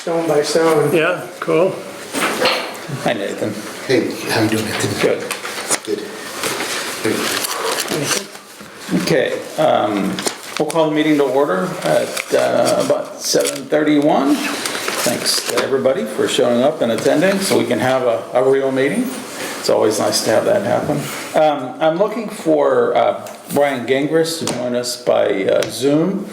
stone by stone. Yeah, cool. Hi, Nathan. Hey, how you doing, Anthony? Good. Good. Okay, we'll call the meeting to order at about 7:31. Thanks to everybody for showing up and attending so we can have a real meeting. It's always nice to have that happen. I'm looking for Brian Gingras to join us by Zoom.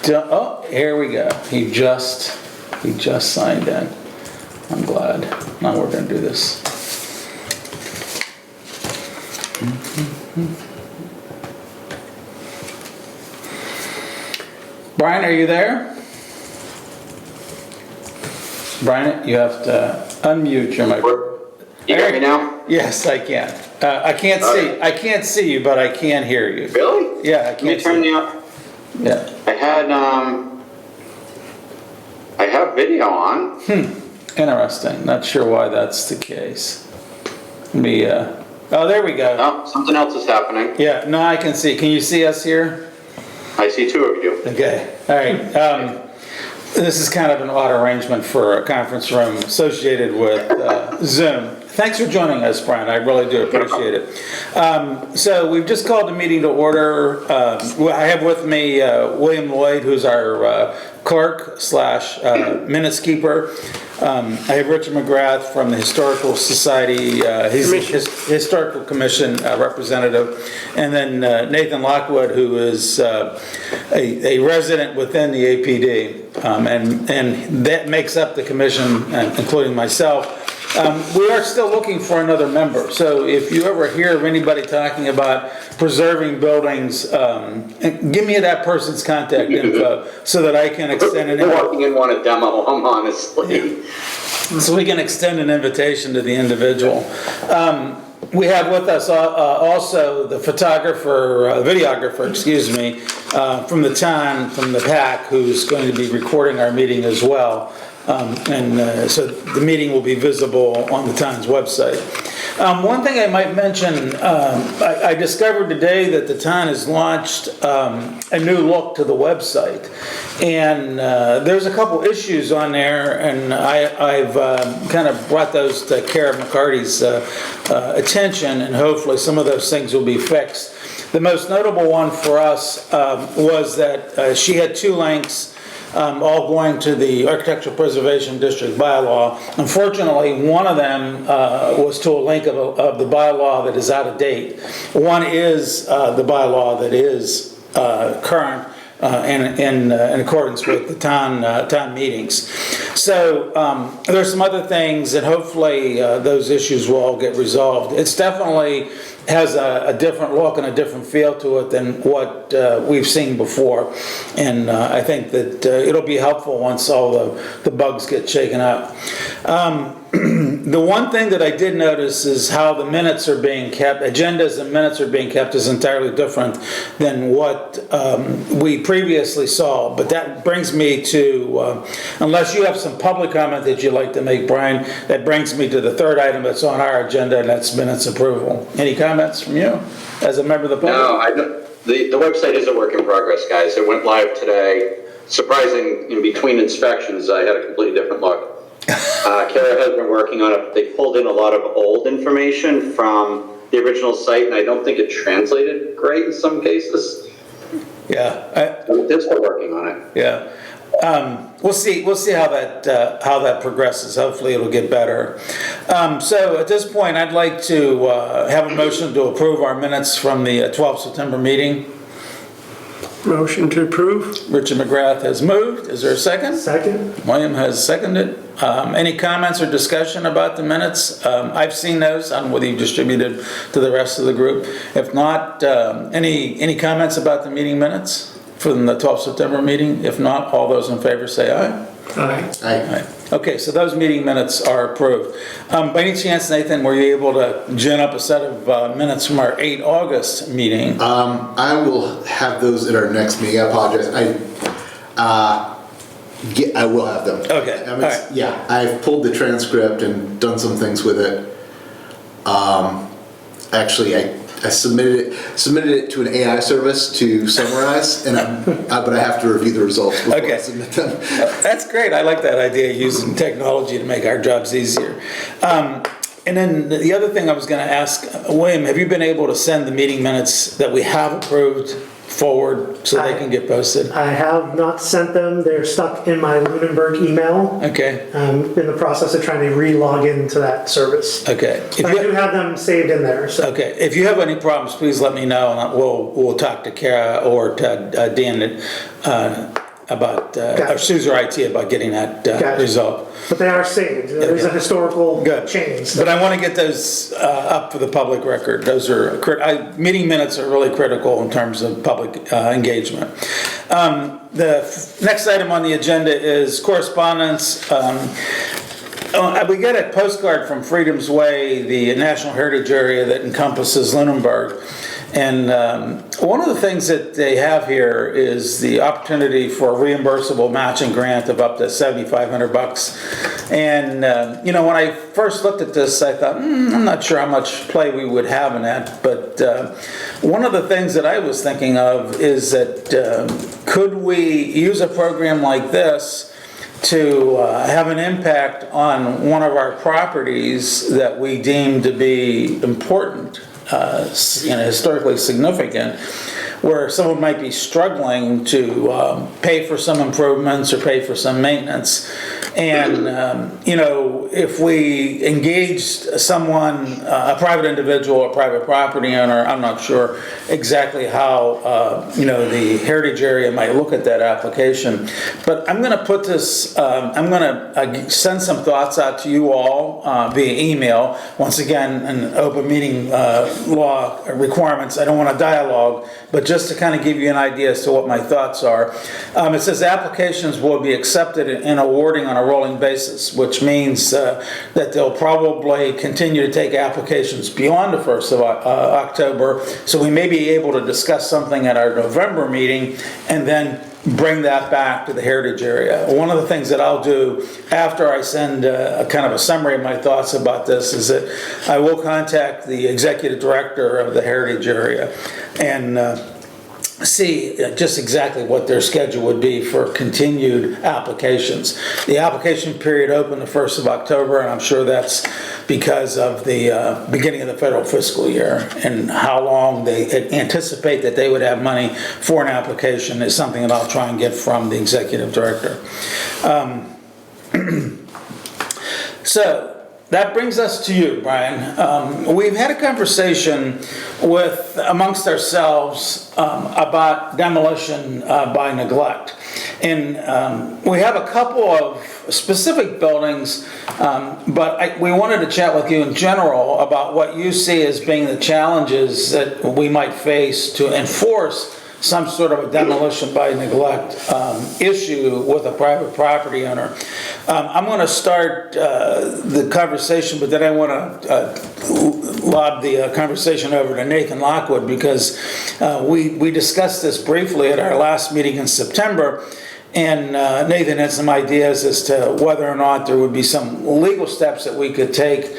Oh, here we go. He just signed in. I'm glad. Now we're going to do this. Brian, are you there? Brian, you have to unmute your microphone. You hear me now? Yes, I can. I can't see. Okay. I can't see you, but I can hear you. Really? Yeah, I Let me can't turn see. the up. Yeah. I have video on. Interesting. Not sure why that's the case. Let me. Oh, there we go. Oh, something else is happening. Yeah. No, I can see. Can you see us here? I see two of you. Okay, all right. This is kind of an odd arrangement for a conference room associated with Zoom. Thanks for joining us, Brian. I really do appreciate it. So we've just called the meeting to order. I have with me William Lloyd, who's our clerk / minutes keeper. I have Richard McGrath from the Historical Society. He's the Historical Commission representative. And then Nathan Lockwood, who is a resident within the APD. And that makes up the commission, including myself. We are still looking for another member. So if you ever hear of anybody talking about preserving buildings, give me that person's contact info so that I can extend an You're walking in want a demo, honestly. So we can extend an invitation to the individual. We have with us also the videographer, excuse me, from the town, from the PAC, who's going to be recording our meeting as well. So the meeting will be visible on the town's website. One thing I might mention, I discovered today that the town has launched a new look to the website. And there's a couple issues on there, and I've kind of brought those to Kara McCarty's attention, and hopefully some of those things will be fixed. The most notable one for us was that she had two links all going to the Architectural Preservation District bylaw. Unfortunately, one of them was to a link of the bylaw that is out of date. One is the bylaw that is current in accordance with the town meetings. So there's some other things, and hopefully those issues will all get resolved. It's definitely has a different look and a different feel to it than what we've seen before. And I think that it'll be helpful once all the bugs get shaken out. The one thing that I did notice is how the minutes are being kept, agendas and minutes are being kept is entirely different than what we previously saw. But that brings me to, unless you have some public comment that you'd like to make, Brian, that brings me to the third item that's on our agenda, and that's minutes approval. Any comments from you as a member of the public? No, the website is a work in progress, guys. It went live today. Surprising, in between inspections, I had a completely different look. Kara has been working on it. They pulled in a lot of old information from the original site, and I don't think it translated great in some cases. Yeah. They're still working on it. Yeah. We'll see how that progresses. Hopefully it'll get better. So at this point, I'd like to have a motion to approve our minutes from the 12th September meeting. Motion to approve? Richard McGrath has moved. Is there a second? Second? William has seconded. Any comments or discussion about the minutes? I've seen those. I don't know whether you distributed to the rest of the group. If not, any comments about the meeting minutes from the 12th September meeting? If not, all those in favor say aye. Aye. Aye. Okay, so those meeting minutes are approved. By any chance, Nathan, were you able to gin up a set of minutes from our 8 August meeting? I will have those at our next meeting. I apologize. I will have them. Okay, all right. Yeah, I've pulled the transcript and done some things with it. Actually, I submitted it to an AI service to summarize, and but I have to review the results before I Okay. submit them. That's great. I like that idea, using technology to make our jobs easier. And then the other thing I was going to ask, William, have you been able to send the meeting minutes that we have approved forward so they can get posted? I have not sent them. They're stuck in my Lunenburg email. Okay, I'm in the process of trying to re-log into that service. okay. If But I do you, have them saved in there, so. okay, if you have any problems, please let me know, and we'll talk to Kara or to Dan about, or Suzer IT about getting that Gotcha. resolved. But they are saved. There's a historical Good. change. But I want to get those up for the public record. Those are, meeting minutes are really critical in terms of public engagement. The next item on the agenda is correspondence. We get a postcard from Freedom's Way, the National Heritage Area that encompasses Lunenburg. And one of the things that they have here is the opportunity for a reimbursable matching grant of up to $7,500. And, when I first looked at this, I thought, I'm not sure how much play we would have in that. But one of the things that I was thinking of is that could we use a program like this to have an impact on one of our properties that we deem to be important, historically significant, where someone might be struggling to pay for some improvements or pay for some maintenance. And, if we engaged someone, a private individual, a private property owner, I'm not sure exactly how, the heritage area might look at that application. But I'm going to put this, I'm going to send some thoughts out to you all via email. Once again, an open meeting law requirements. I don't want a dialogue, but just to kind of give you an idea as to what my thoughts are. It says applications will be accepted in awarding on a rolling basis, which means that they'll probably continue to take applications beyond the 1st of October. So we may be able to discuss something at our November meeting and then bring that back to the heritage area. One of the things that I'll do after I send a kind of a summary of my thoughts about this is that I will contact the executive director of the heritage area and see just exactly what their schedule would be for continued applications. The application period opened the 1st of October, and I'm sure that's because of the beginning of the federal fiscal year, and how long they anticipate that they would have money for an application is something that I'll try and get from the executive director. So that brings us to you, Brian. We've had a conversation amongst ourselves about demolition by neglect. And we have a couple of specific buildings, but we wanted to chat with you in general about what you see as being the challenges that we might face to enforce some sort of a demolition by neglect issue with a private property owner. I'm going to start the conversation, but then I want to lob the conversation over to Nathan Lockwood, because we discussed this briefly at our last meeting in September. And Nathan had some ideas as to whether or not there would be some legal steps that we could take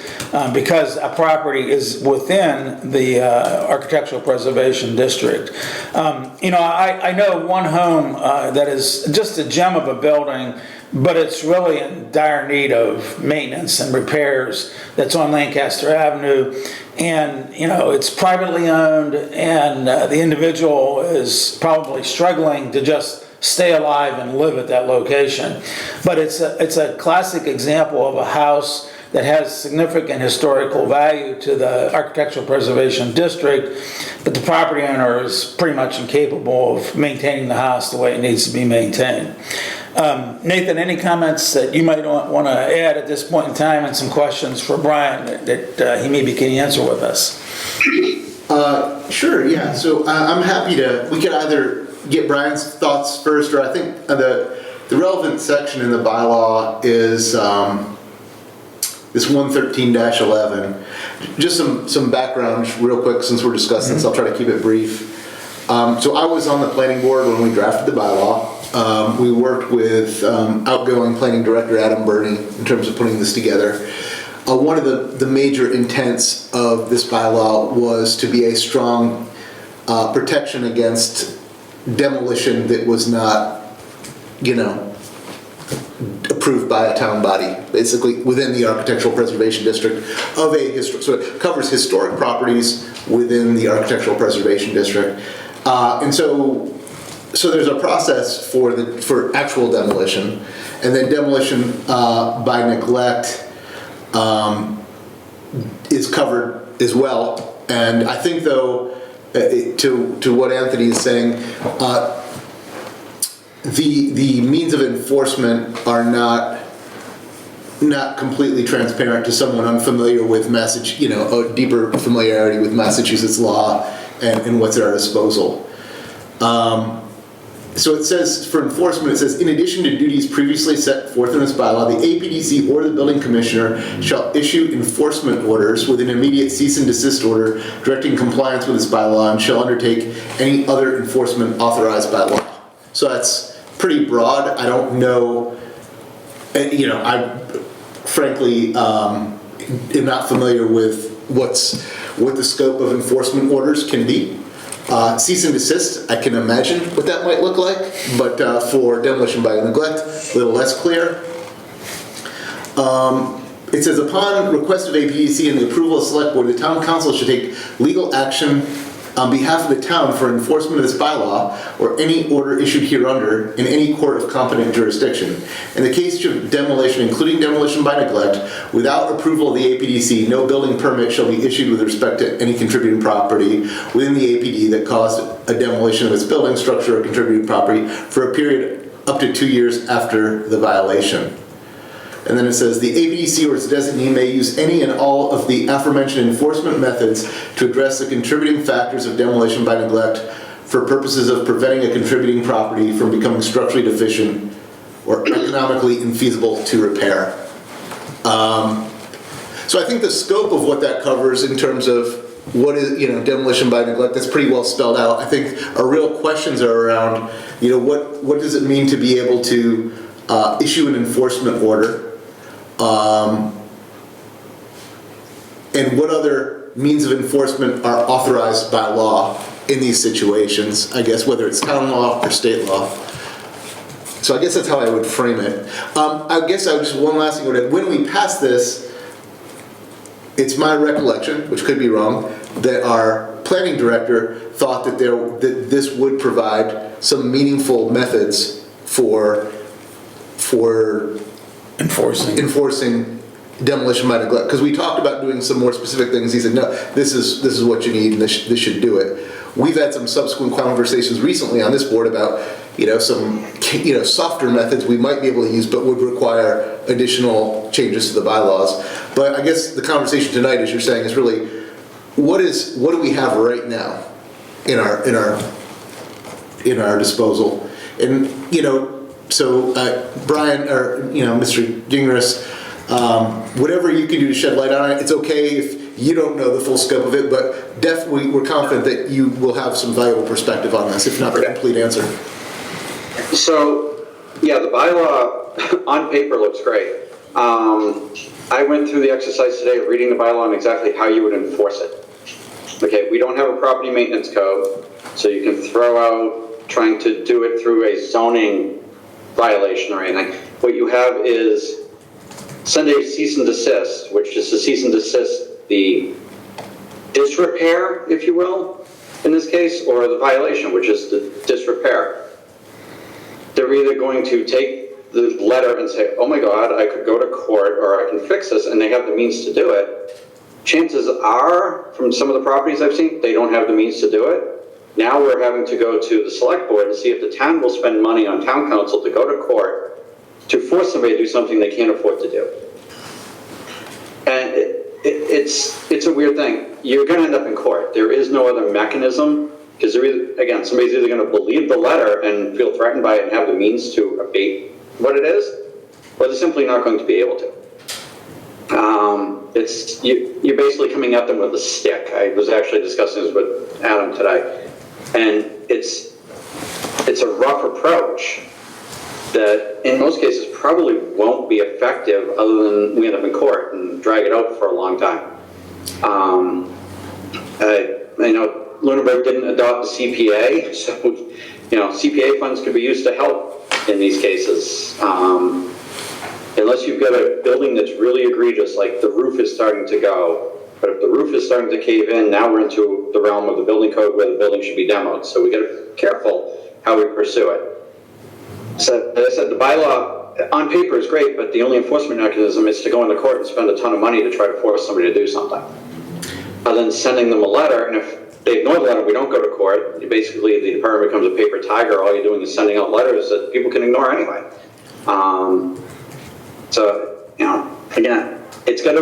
because a property is within the Architectural Preservation District. I know one home that is just a gem of a building, but it's really in dire need of maintenance and repairs. That's on Lancaster Avenue. And, it's privately owned, and the individual is probably struggling to just stay alive and live at that location. But it's a classic example of a house that has significant historical value to the Architectural Preservation District, but the property owner is pretty much incapable of maintaining the house the way it needs to be maintained. Nathan, any comments that you might want to add at this point in time, and some questions for Brian that he maybe can answer with us? Sure, yeah. So I'm happy we could either get Brian's thoughts first, or I think the relevant section in the bylaw is this 113-11. Just some background real quick, since we're discussing this. I'll try to keep it brief. So I was on the planning board when we drafted the bylaw. We worked with outgoing planning director Adam Burney in terms of putting this together. one of the major intents of this bylaw was to be a strong protection against demolition that was not, approved by a town body, basically within the Architectural Preservation District of a so it covers historic properties within the Architectural Preservation District. And so there's a process for actual demolition, and then demolition by neglect is covered as well. And I think, though, to what Anthony is saying, the means of enforcement are not completely transparent to someone unfamiliar with a deeper familiarity with Massachusetts law and what's at our disposal. So it says, for enforcement, it says, in addition to duties previously set forth in this bylaw, the APDC or the building commissioner shall issue enforcement orders with an immediate cease and desist order directing compliance with this bylaw and shall undertake any other enforcement authorized by law. So that's pretty broad. I don't know, I frankly am not familiar with what the scope of enforcement orders can be. Cease and desist, I can imagine what that might look like, but for demolition by neglect, a little less clear. It says, upon request of APDC and the approval of select board, the town council should take legal action on behalf of the town for enforcement of this bylaw or any order issued hereunder in any court of competent jurisdiction. In the case of demolition, including demolition by neglect, without approval of the APDC, no building permit shall be issued with respect to any contributing property within the APD that caused a demolition of its building, structure, or contributing property for a period up to 2 years after the violation. And then it says, the APDC or its designee may use any and all of the aforementioned enforcement methods to address the contributing factors of demolition by neglect for purposes of preventing a contributing property from becoming structurally deficient or economically infeasible to repair. So I think the scope of what that covers in terms of what is, demolition by neglect, that's pretty well spelled out. I think our real questions are around, what does it mean to be able to issue an enforcement order? And what other means of enforcement are authorized by law in these situations, I guess, whether it's town law or state law. So I guess that's how I would frame it. I guess one last thing I would add. When we pass this, it's my recollection, which could be wrong, that our planning director thought that this would provide some meaningful methods for enforcing demolition by neglect, because we talked about doing some more specific things. He said, no, this is what you need, and this should do it. We've had some subsequent conversations recently on this board about some softer methods we might be able to use, but would require additional changes to the bylaws. But I guess the conversation tonight, as you're saying, is really what do we have right now in our disposal, and So, Brian, or, Mr. Gingras, whatever you can do to shed light on it, it's okay if you don't know the full scope of it, but definitely we're confident that you will have some valuable perspective on this, if not the complete answer. So, yeah, the bylaw on paper looks great. I went through the exercise today of reading the bylaw and exactly how you would enforce it. Okay, we don't have a property maintenance code, so you can throw out trying to do it through a zoning violation or anything. What you have is send a cease and desist, which is to cease and desist the disrepair, if you will, in this case, or the violation, which is the disrepair. They're either going to take the letter and say, oh my God, I could go to court or I can fix this, and they have the means to do it. Chances are, from some of the properties I've seen, they don't have the means to do it. Now we're having to go to the select board and see if the town will spend money on town council to go to court to force somebody to do something they can't afford to do. And it's a weird thing. You're going to end up in court. There is no other mechanism, because somebody's either going to believe the letter and feel threatened by it and have the means to abate what it is, or they're simply not going to be able to. You're basically coming at them with a stick. I was actually discussing this with Adam today. And it's a rough approach that in most cases probably won't be effective other than we end up in court and drag it out for a long time. I know Lunenburg didn't adopt the CPA, so, CPA funds could be used to help in these cases. Unless you've got a building that's really egregious, like the roof is starting to go, but if the roof is starting to cave in, now we're into the realm of the building code where the building should be demoed. So we got to be careful how we pursue it. So as I said, the bylaw on paper is great, but the only enforcement mechanism is to go into court and spend a ton of money to try to force somebody to do something. Other than sending them a letter, and if they ignore the letter, we don't go to court. Basically, the department becomes a paper tiger. All you're doing is sending out letters that people can ignore anyway. So, again, you got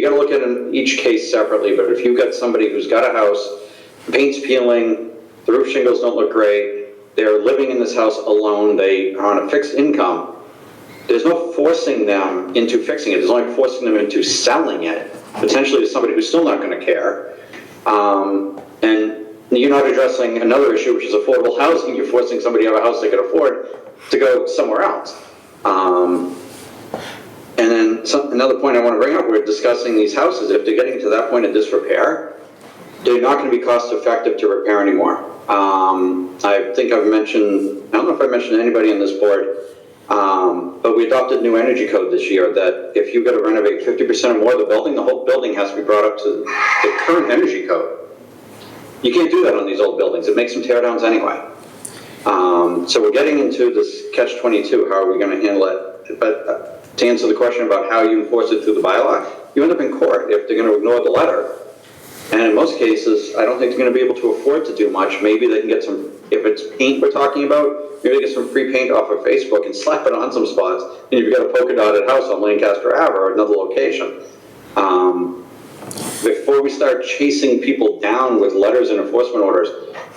to look at each case separately, but if you've got somebody who's got a house, the paint's peeling, the roof shingles don't look great, they're living in this house alone, they are on a fixed income, there's no forcing them into fixing it, there's only forcing them into selling it, potentially to somebody who's still not going to care. And you're not addressing another issue, which is affordable housing. You're forcing somebody to have a house they can afford to go somewhere else. And then another point I want to bring up, we're discussing these houses. If they're getting to that point of disrepair, they're not going to be cost effective to repair anymore. I think I've mentioned, I don't know if I mentioned to anybody on this board, but we adopted new energy code this year that if you've got to renovate 50% or more of the building, the whole building has to be brought up to the current energy code. You can't do that on these old buildings. It makes them tear downs anyway. So we're getting into this catch-22. How are we going to handle it? But to answer the question about how you enforce it through the bylaw, you end up in court if they're going to ignore the letter. And in most cases, I don't think they're going to be able to afford to do much. Maybe they can get some, if it's paint we're talking about, maybe they get some free paint off of Facebook and slap it on some spots. And you've got a polka dotted house on Lancaster Ave or another location. Before we start chasing people down with letters and enforcement orders,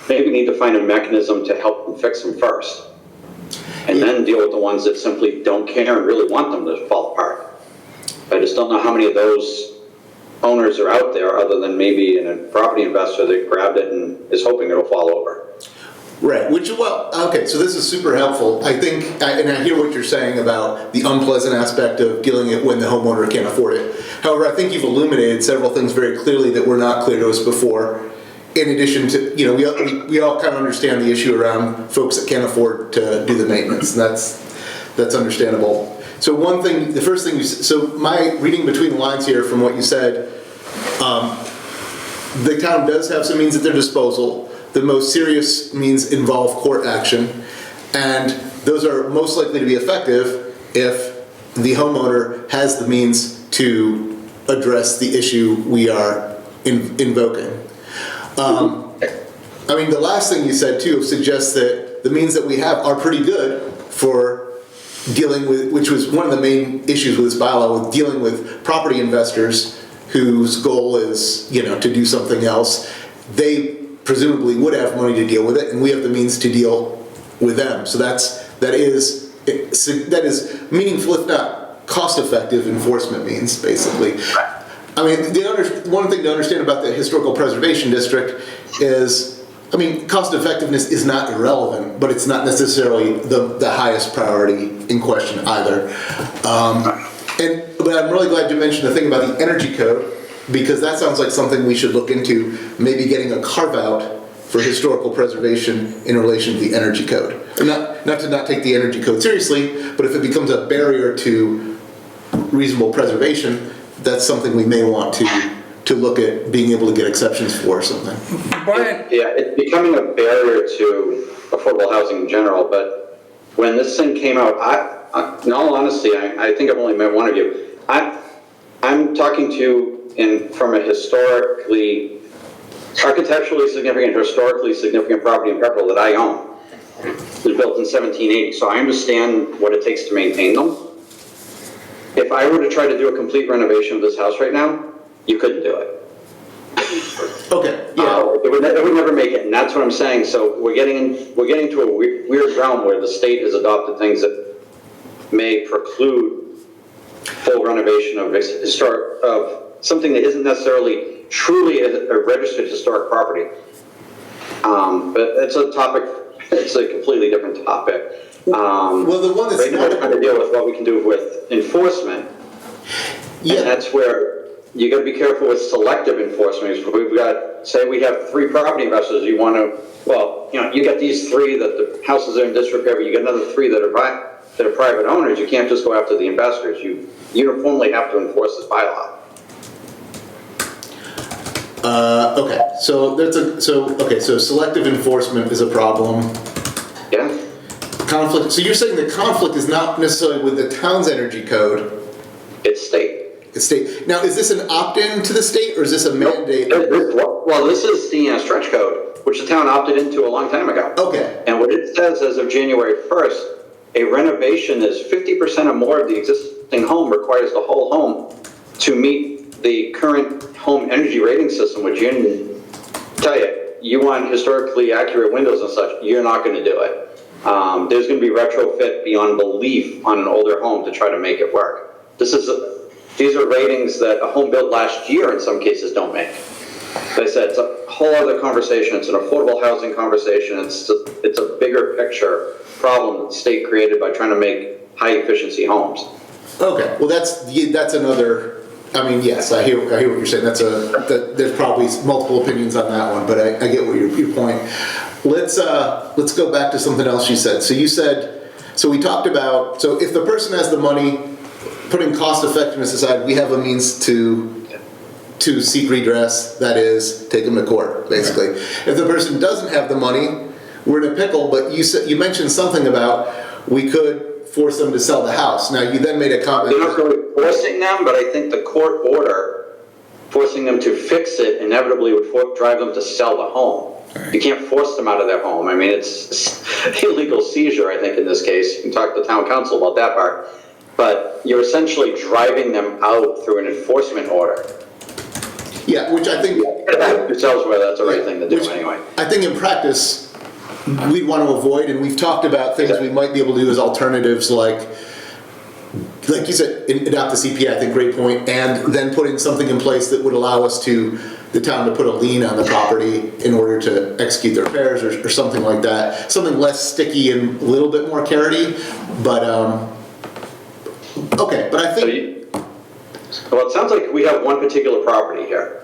maybe we need to find a mechanism to help them fix them first. And then deal with the ones that simply don't care and really want them to fall apart. I just don't know how many of those owners are out there other than maybe a property investor that grabbed it and is hoping it'll fall over. Right, okay, so this is super helpful. I think, and I hear what you're saying about the unpleasant aspect of dealing it when the homeowner can't afford it. However, I think you've illuminated several things very clearly that were not clear to us before. In addition to, we all kind of understand the issue around folks that can't afford to do the maintenance, and that's understandable. So the first thing so my reading between the lines here from what you said, the town does have some means at their disposal. The most serious means involve court action, and those are most likely to be effective if the homeowner has the means to address the issue we are invoking. The last thing you said too suggests that the means that we have are pretty good for dealing with, which was one of the main issues with this bylaw, with dealing with property investors whose goal is, to do something else. They presumably would have money to deal with it, and we have the means to deal with them. So that is meaningful, if not cost-effective, enforcement means, basically. One thing to understand about the Historical Preservation District is, cost effectiveness is not irrelevant, but it's not necessarily the highest priority in question either. But I'm really glad you mentioned the thing about the energy code, because that sounds like something we should look into, maybe getting a carve-out for historical preservation in relation to the energy code. And not to not take the energy code seriously, but if it becomes a barrier to reasonable preservation, that's something we may want to look at being able to get exceptions for or something. Brian? Yeah, it's becoming a barrier to affordable housing in general, but when this thing came out, in all honesty, I think I've only met one of you. I'm talking to you from a architecturally significant, historically significant property in Pepperell that I own. It was built in 1780, so I understand what it takes to maintain them. If I were to try to do a complete renovation of this house right now, you couldn't do it. Okay. Yeah. It would never make it, and that's what I'm saying. So we're getting to a weird realm where the state has adopted things that may preclude full renovation of something that isn't necessarily truly a registered historic property. But it's a topic it's a completely different topic. Well, the one that's Right now, we're trying to deal with what we can do with enforcement. Yeah. And that's where you gotta be careful with selective enforcement. We've got, say we have 3 property investors, you wanna, well, you got these 3 that the houses are in disrepair, but you got another 3 that are private owners. You can't just go after the investors. You uniformly have to enforce this bylaw. Okay, so selective enforcement is a problem. Yeah? Conflict, so you're saying the conflict is not necessarily with the town's energy code, It's state. it's state. Now, is this an opt-in to the state, or is this a mandate? Well, this is the stretch code, which the town opted into a long time ago. Okay, And what it says as of January 1st, a renovation is 50% or more of the existing home requires the whole home to meet the current home energy rating system, which you tell you want historically accurate windows and such, you're not going to do it. There's going to be retrofit beyond belief on an older home to try to make it work. These are ratings that a home built last year in some cases don't make. As I said, it's a whole other conversation. It's an affordable housing conversation. It's a bigger picture problem that the state created by trying to make high efficiency homes. okay, well, that's another, I mean, yes, I hear what you're saying, there's probably multiple opinions on that one, but I get what your point. Let's go back to something else you said. So you said, so we talked about, so if the person has the money, putting cost effectiveness aside, we have a means to seek redress, that is, take them to court, basically. Right. If the person doesn't have the money, we're in a pickle, but you mentioned something about we could force them to sell the house. Now, you then made a comment. They're not really forcing them, but I think the court order forcing them to fix it inevitably would drive them to sell the home. Right. You can't force them out of their home. I mean, it's illegal seizure, I think, in this case. You can talk to the town council about that part. But you're essentially driving them out through an enforcement order. Yeah, which I think... yourselves whether that's the right thing to do anyway. I think in practice, we'd want to avoid, and we've talked about things we might be able to do as alternatives, like you said, adopt the CPA, I think, great point, and then putting something in place that would allow the town to put a lien on the property in order to execute the repairs or something like that. Something less sticky and a little bit more carroty, but, okay, but I think... Well, it sounds like we have one particular property here.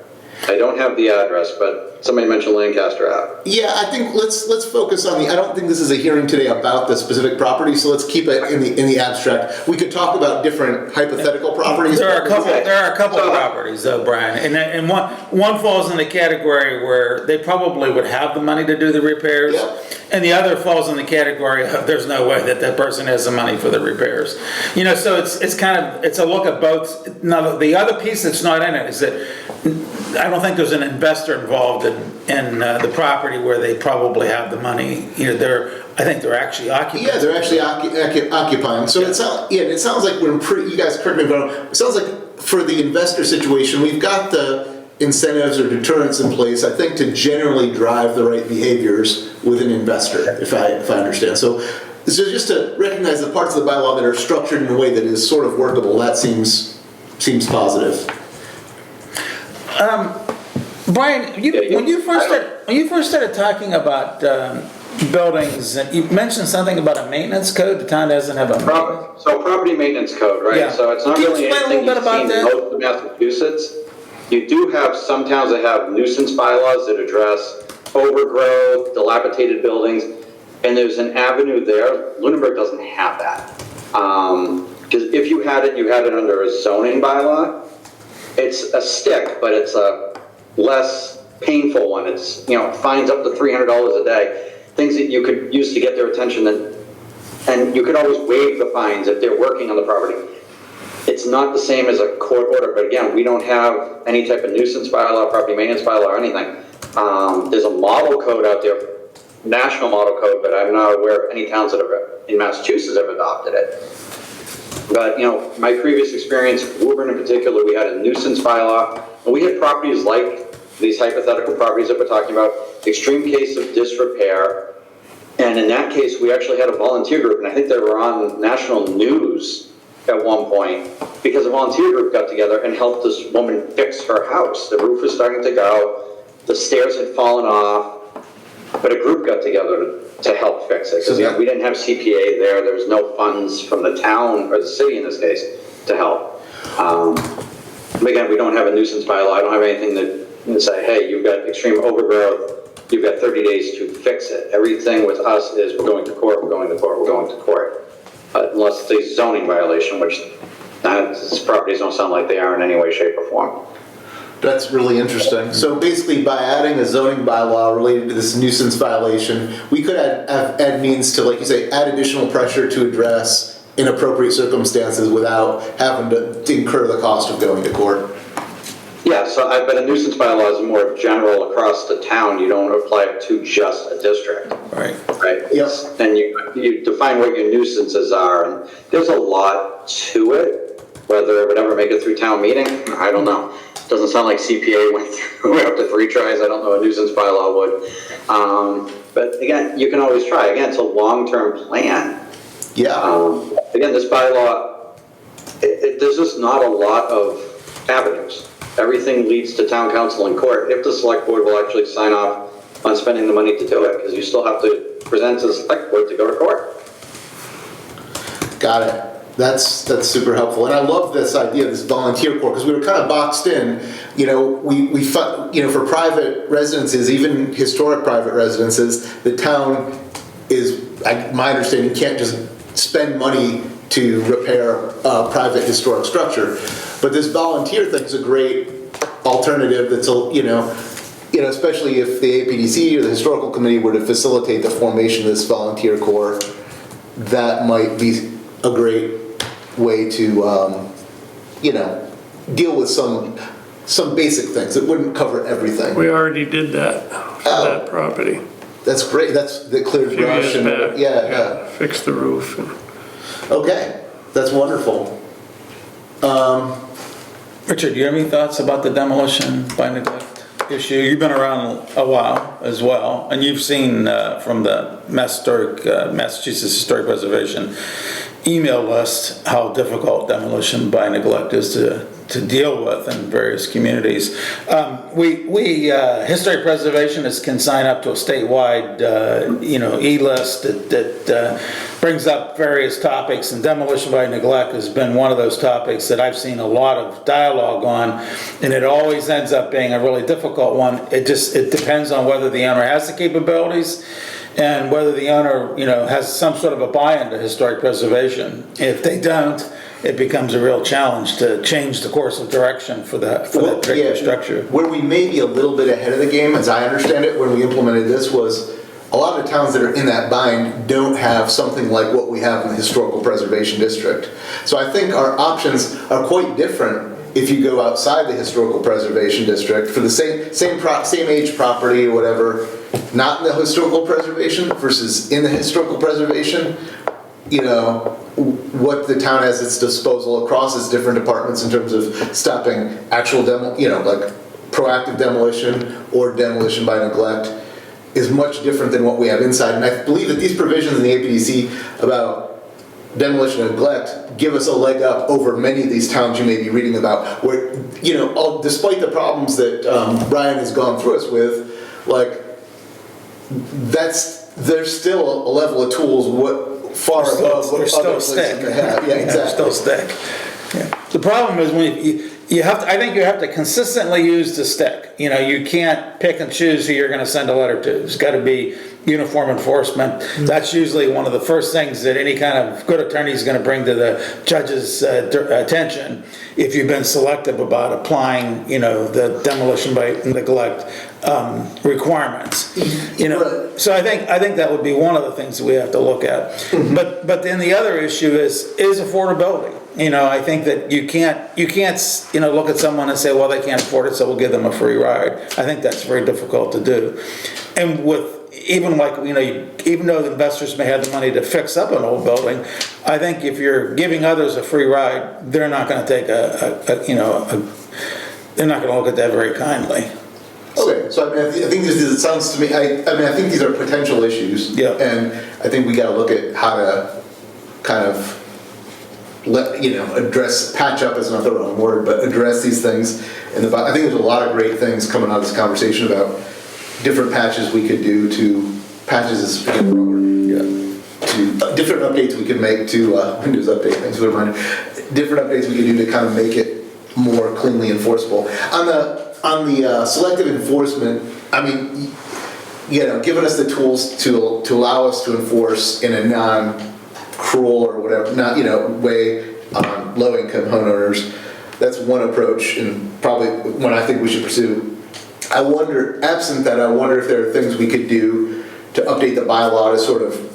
I don't have the address, but somebody mentioned Lancaster Ave. Yeah, I think let's focus on I don't think this is a hearing today about the specific property, so let's keep it in the abstract. We could talk about different hypothetical properties. There are a couple of properties though, Brian, and one falls in the category where they probably would have the money to do the repairs. Yep. And the other falls in the category of there's no way that person has the money for the repairs. So it's a look at both. Now the other piece that's not in it is that I don't think there's an investor involved in the property where they probably have the money. I think they're actually occupying. Yeah, they're actually occupying. So it sounds like we're pretty. You guys correct me if I'm wrong. It sounds like for the investor situation, we've got the incentives or deterrents in place, I think, to generally drive the right behaviors with an investor, if I understand. So just to recognize the parts of the bylaw that are structured in a way that is sort of workable, that seems positive. Brian, when you first started talking about buildings, you mentioned something about a maintenance code. The town doesn't have a property maintenance code, right? Yeah. So it's not really anything you've seen in most of Massachusetts. You do have some towns that have nuisance bylaws that address overgrowth, dilapidated buildings, and there's an avenue there. Lunenburg doesn't have that. Because if you had it under a zoning bylaw. It's a stick, but it's a less painful one. It's, fines up to $300 a day. Things that you could use to get their attention, and you could always waive the fines if they're working on the property. It's not the same as a court order, but again, we don't have any type of nuisance bylaw, property maintenance bylaw, or anything. There's a model code out there, national model code, but I'm not aware of any towns that in Massachusetts have adopted it. But, my previous experience, Woburn in particular, we had a nuisance bylaw, and we had properties like these hypothetical properties that we're talking about, extreme case of disrepair, and in that case, we actually had a volunteer group, and I think they were on national news at one point, because a volunteer group got together and helped this woman fix her house. The roof was starting to go, the stairs had fallen off, but a group got together to help fix it. Because we didn't have CPA there. There was no funds from the town, or the city in this case, to help. But again, we don't have a nuisance bylaw. I don't have anything that say, hey, you've got extreme overgrowth, you've got 30 days to fix it. Everything with us is we're going to court, we're going to court, we're going to court. Unless it's a zoning violation, which these properties don't sound like they are in any way, shape, or form. That's really interesting. So basically, by adding a zoning bylaw related to this nuisance violation, we could add means to, like you say, add additional pressure to address inappropriate circumstances without having to incur the cost of going to court. Yeah, but a nuisance bylaw is more general across the town. You don't apply it to just a district. Right. Right? Yes. And you define what your nuisances are, and there's a lot to it. Whether it would ever make it through town meeting, I don't know. Doesn't sound like CPA went up to 3 tries. I don't know a nuisance bylaw would. But again, you can always try. Again, it's a long-term plan. Yeah. Again, this bylaw, there's just not a lot of avenues. Everything leads to town council and court if the select board will actually sign off on spending the money to do it, because you still have to present to the select board to go to court. Got it. That's super helpful, and I love this idea of this volunteer court, because we were kind of boxed in. For private residences, even historic private residences, the town is, my understanding, can't just spend money to repair a private historic structure. But this volunteer thing is a great alternative. That's especially if the APDC or the historical committee were to facilitate the formation of this volunteer corps, that might be a great way to, deal with some basic things. It wouldn't cover everything. We already did that for that property. That's great. That's the cleared A few brush years and back. yeah. Fixed the roof. Okay, that's wonderful. Richard, do you have any thoughts about the demolition by neglect issue? You've been around a while as well, and you've seen from the Massachusetts Historic Preservation email list how difficult demolition by neglect is to deal with in various communities. Historic Preservationists can sign up to a statewide, e-list that brings up various topics, and demolition by neglect has been one of those topics that I've seen a lot of dialogue on, and it always ends up being a really difficult one. It depends on whether the owner has the capabilities and whether the owner, has some sort of a buy-in to historic preservation. If they don't, it becomes a real challenge to change the course of direction for that particular structure. Where we may be a little bit ahead of the game, as I understand it, when we implemented this, was a lot of the towns that are in that bind don't have something like what we have in the Historical Preservation District. So I think our options are quite different if you go outside the Historical Preservation District for the same age property or whatever, not in the Historical Preservation versus in the Historical Preservation. What the town has at its disposal across its different departments in terms of stopping actual like proactive demolition or demolition by neglect is much different than what we have inside. And I believe that these provisions in the APDC about demolition and neglect give us a leg up over many of these towns you may be reading about, where, despite the problems that Brian has gone through us with, there's still a level of tools far above what other places may have. Yeah, exactly. Still stick. Yeah. The problem is when I think you have to consistently use the stick. You can't pick and choose who you're going to send a letter to. It's got to be uniform enforcement. That's usually one of the first things that any kind of good attorney is going to bring to the judge's attention if you've been selective about applying, the demolition by neglect requirements. So I think that would be one of the things that we have to look at. Mm-hmm. But then the other issue is affordability. I think that you can't look at someone and say, well, they can't afford it, so we'll give them a free ride. I think that's very difficult to do. And even though the investors may have the money to fix up an old building, I think if you're giving others a free ride, they're not going to take they're not going to look at that very kindly. Okay, so I think it sounds to me, I think these are potential issues. Yeah. And I think we got to look at how to kind of patch up is not the wrong word, but address these things. I think there's a lot of great things coming out of this conversation about different patches we could do to, patches is the wrong word. To, different updates we could make to, Windows Update, thanks for the reminder. Different updates we could do to kind of make it more cleanly enforceable. On the selective enforcement, I mean, you know, giving us the tools to allow us to enforce in a non-cruel or whatever, not, you know, way on low-income homeowners. That's one approach, and probably one I think we should pursue. I wonder, absent that, I wonder if there are things we could do to update the bylaw to sort of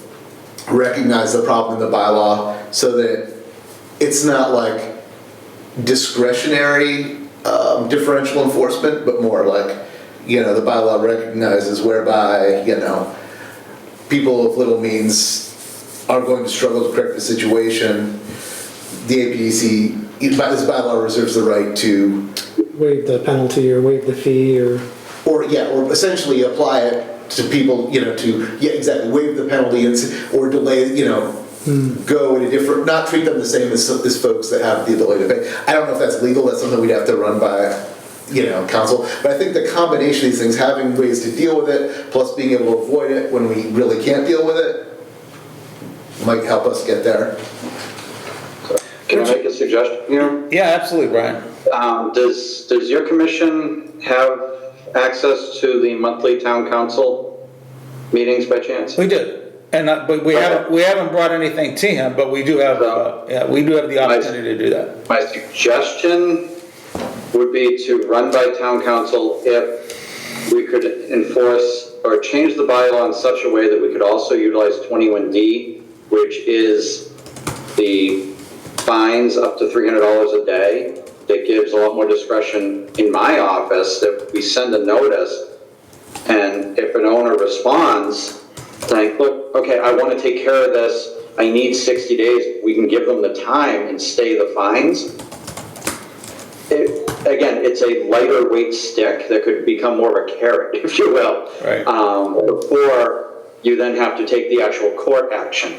recognize the problem in the bylaw so that it's not like discretionary differential enforcement, but more like, you know, the bylaw recognizes whereby, you know, people of little means are going to struggle to correct the situation. The APDC, this bylaw reserves the right to Waive the penalty or waive the fee or... or essentially apply it to people, you know, to, yeah, exactly, waive the penalty or delay, you know, go in a different, not treat them the same as folks that have the ability to pay. I don't know if that's legal, that's something we'd have to run by, you know, council. But I think the combination of these things, having ways to deal with it, plus being able to avoid it when we really can't deal with it, might help us get there. Can I make a suggestion here? Yeah, absolutely, Brian. Does your commission have access to the monthly town council meetings by chance? We do. And, but we haven't brought anything to him, but we do have, we do have the opportunity to do that. My suggestion would be to run by town council if we could enforce or change the bylaw in such a way that we could also utilize 21D, which is the fines up to $300 a day. That gives a lot more discretion in my office that we send a notice, and if an owner responds, saying, look, okay, I want to take care of this, I need 60 days, we can give them the time and stay the fines. Again, it's a lighter weight stick that could become more of a carrot, if you will. Right. Before you then have to take the actual court action.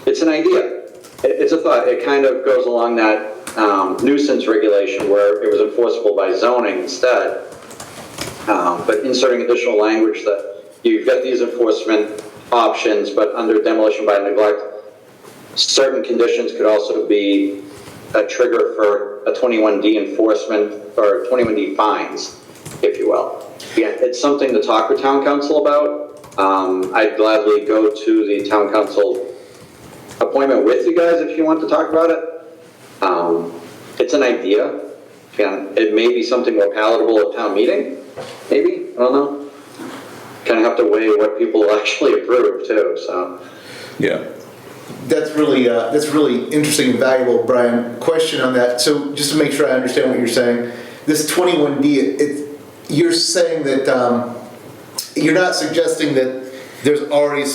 It's an idea. It's a thought. It kind of goes along that nuisance regulation where it was enforceable by zoning instead. But inserting additional language that you've got these enforcement options, but under demolition by neglect, certain conditions could also be a trigger for a 21D enforcement or 21D fines, if you will. Yeah, it's something to talk with town council about. I'd gladly go to the town council appointment with you guys if you want to talk about it. It's an idea. Again, it may be something more palatable at town meeting, maybe, I don't know. Kind of have to weigh what people actually approve too, so. Yeah. That's really interesting and valuable, Brian. Question on that. So just to make sure I understand what you're saying, this 21D, you're saying that you're not suggesting that there's already,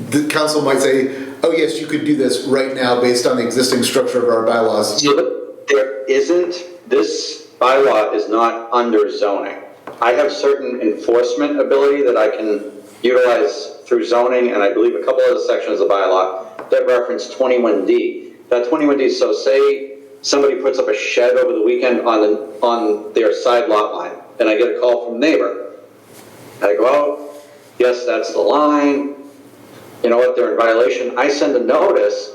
the council might say, oh yes, you could do this right now based on the existing structure of our bylaws. There isn't, this bylaw is not under zoning. I have certain enforcement ability that I can utilize through zoning, and I believe a couple other sections of the bylaw that reference 21D. That 21D, so say somebody puts up a shed over the weekend on their side lot line, and I get a call from a neighbor. I go out, yes, that's the line. You know what, they're in violation. I send a notice.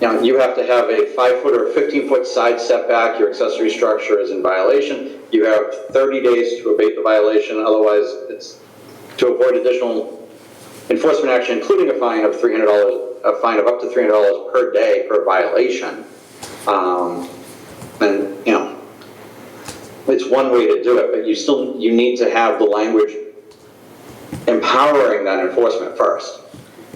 You know, you have to have a 5-foot or 15-foot side setback. Your accessory structure is in violation. You have 30 days to abate the violation. Otherwise, it's to avoid additional enforcement action, including a fine of $300, a fine of up to $300 per day per violation. And you know, it's one way to do it, but you need to have the language empowering that enforcement first.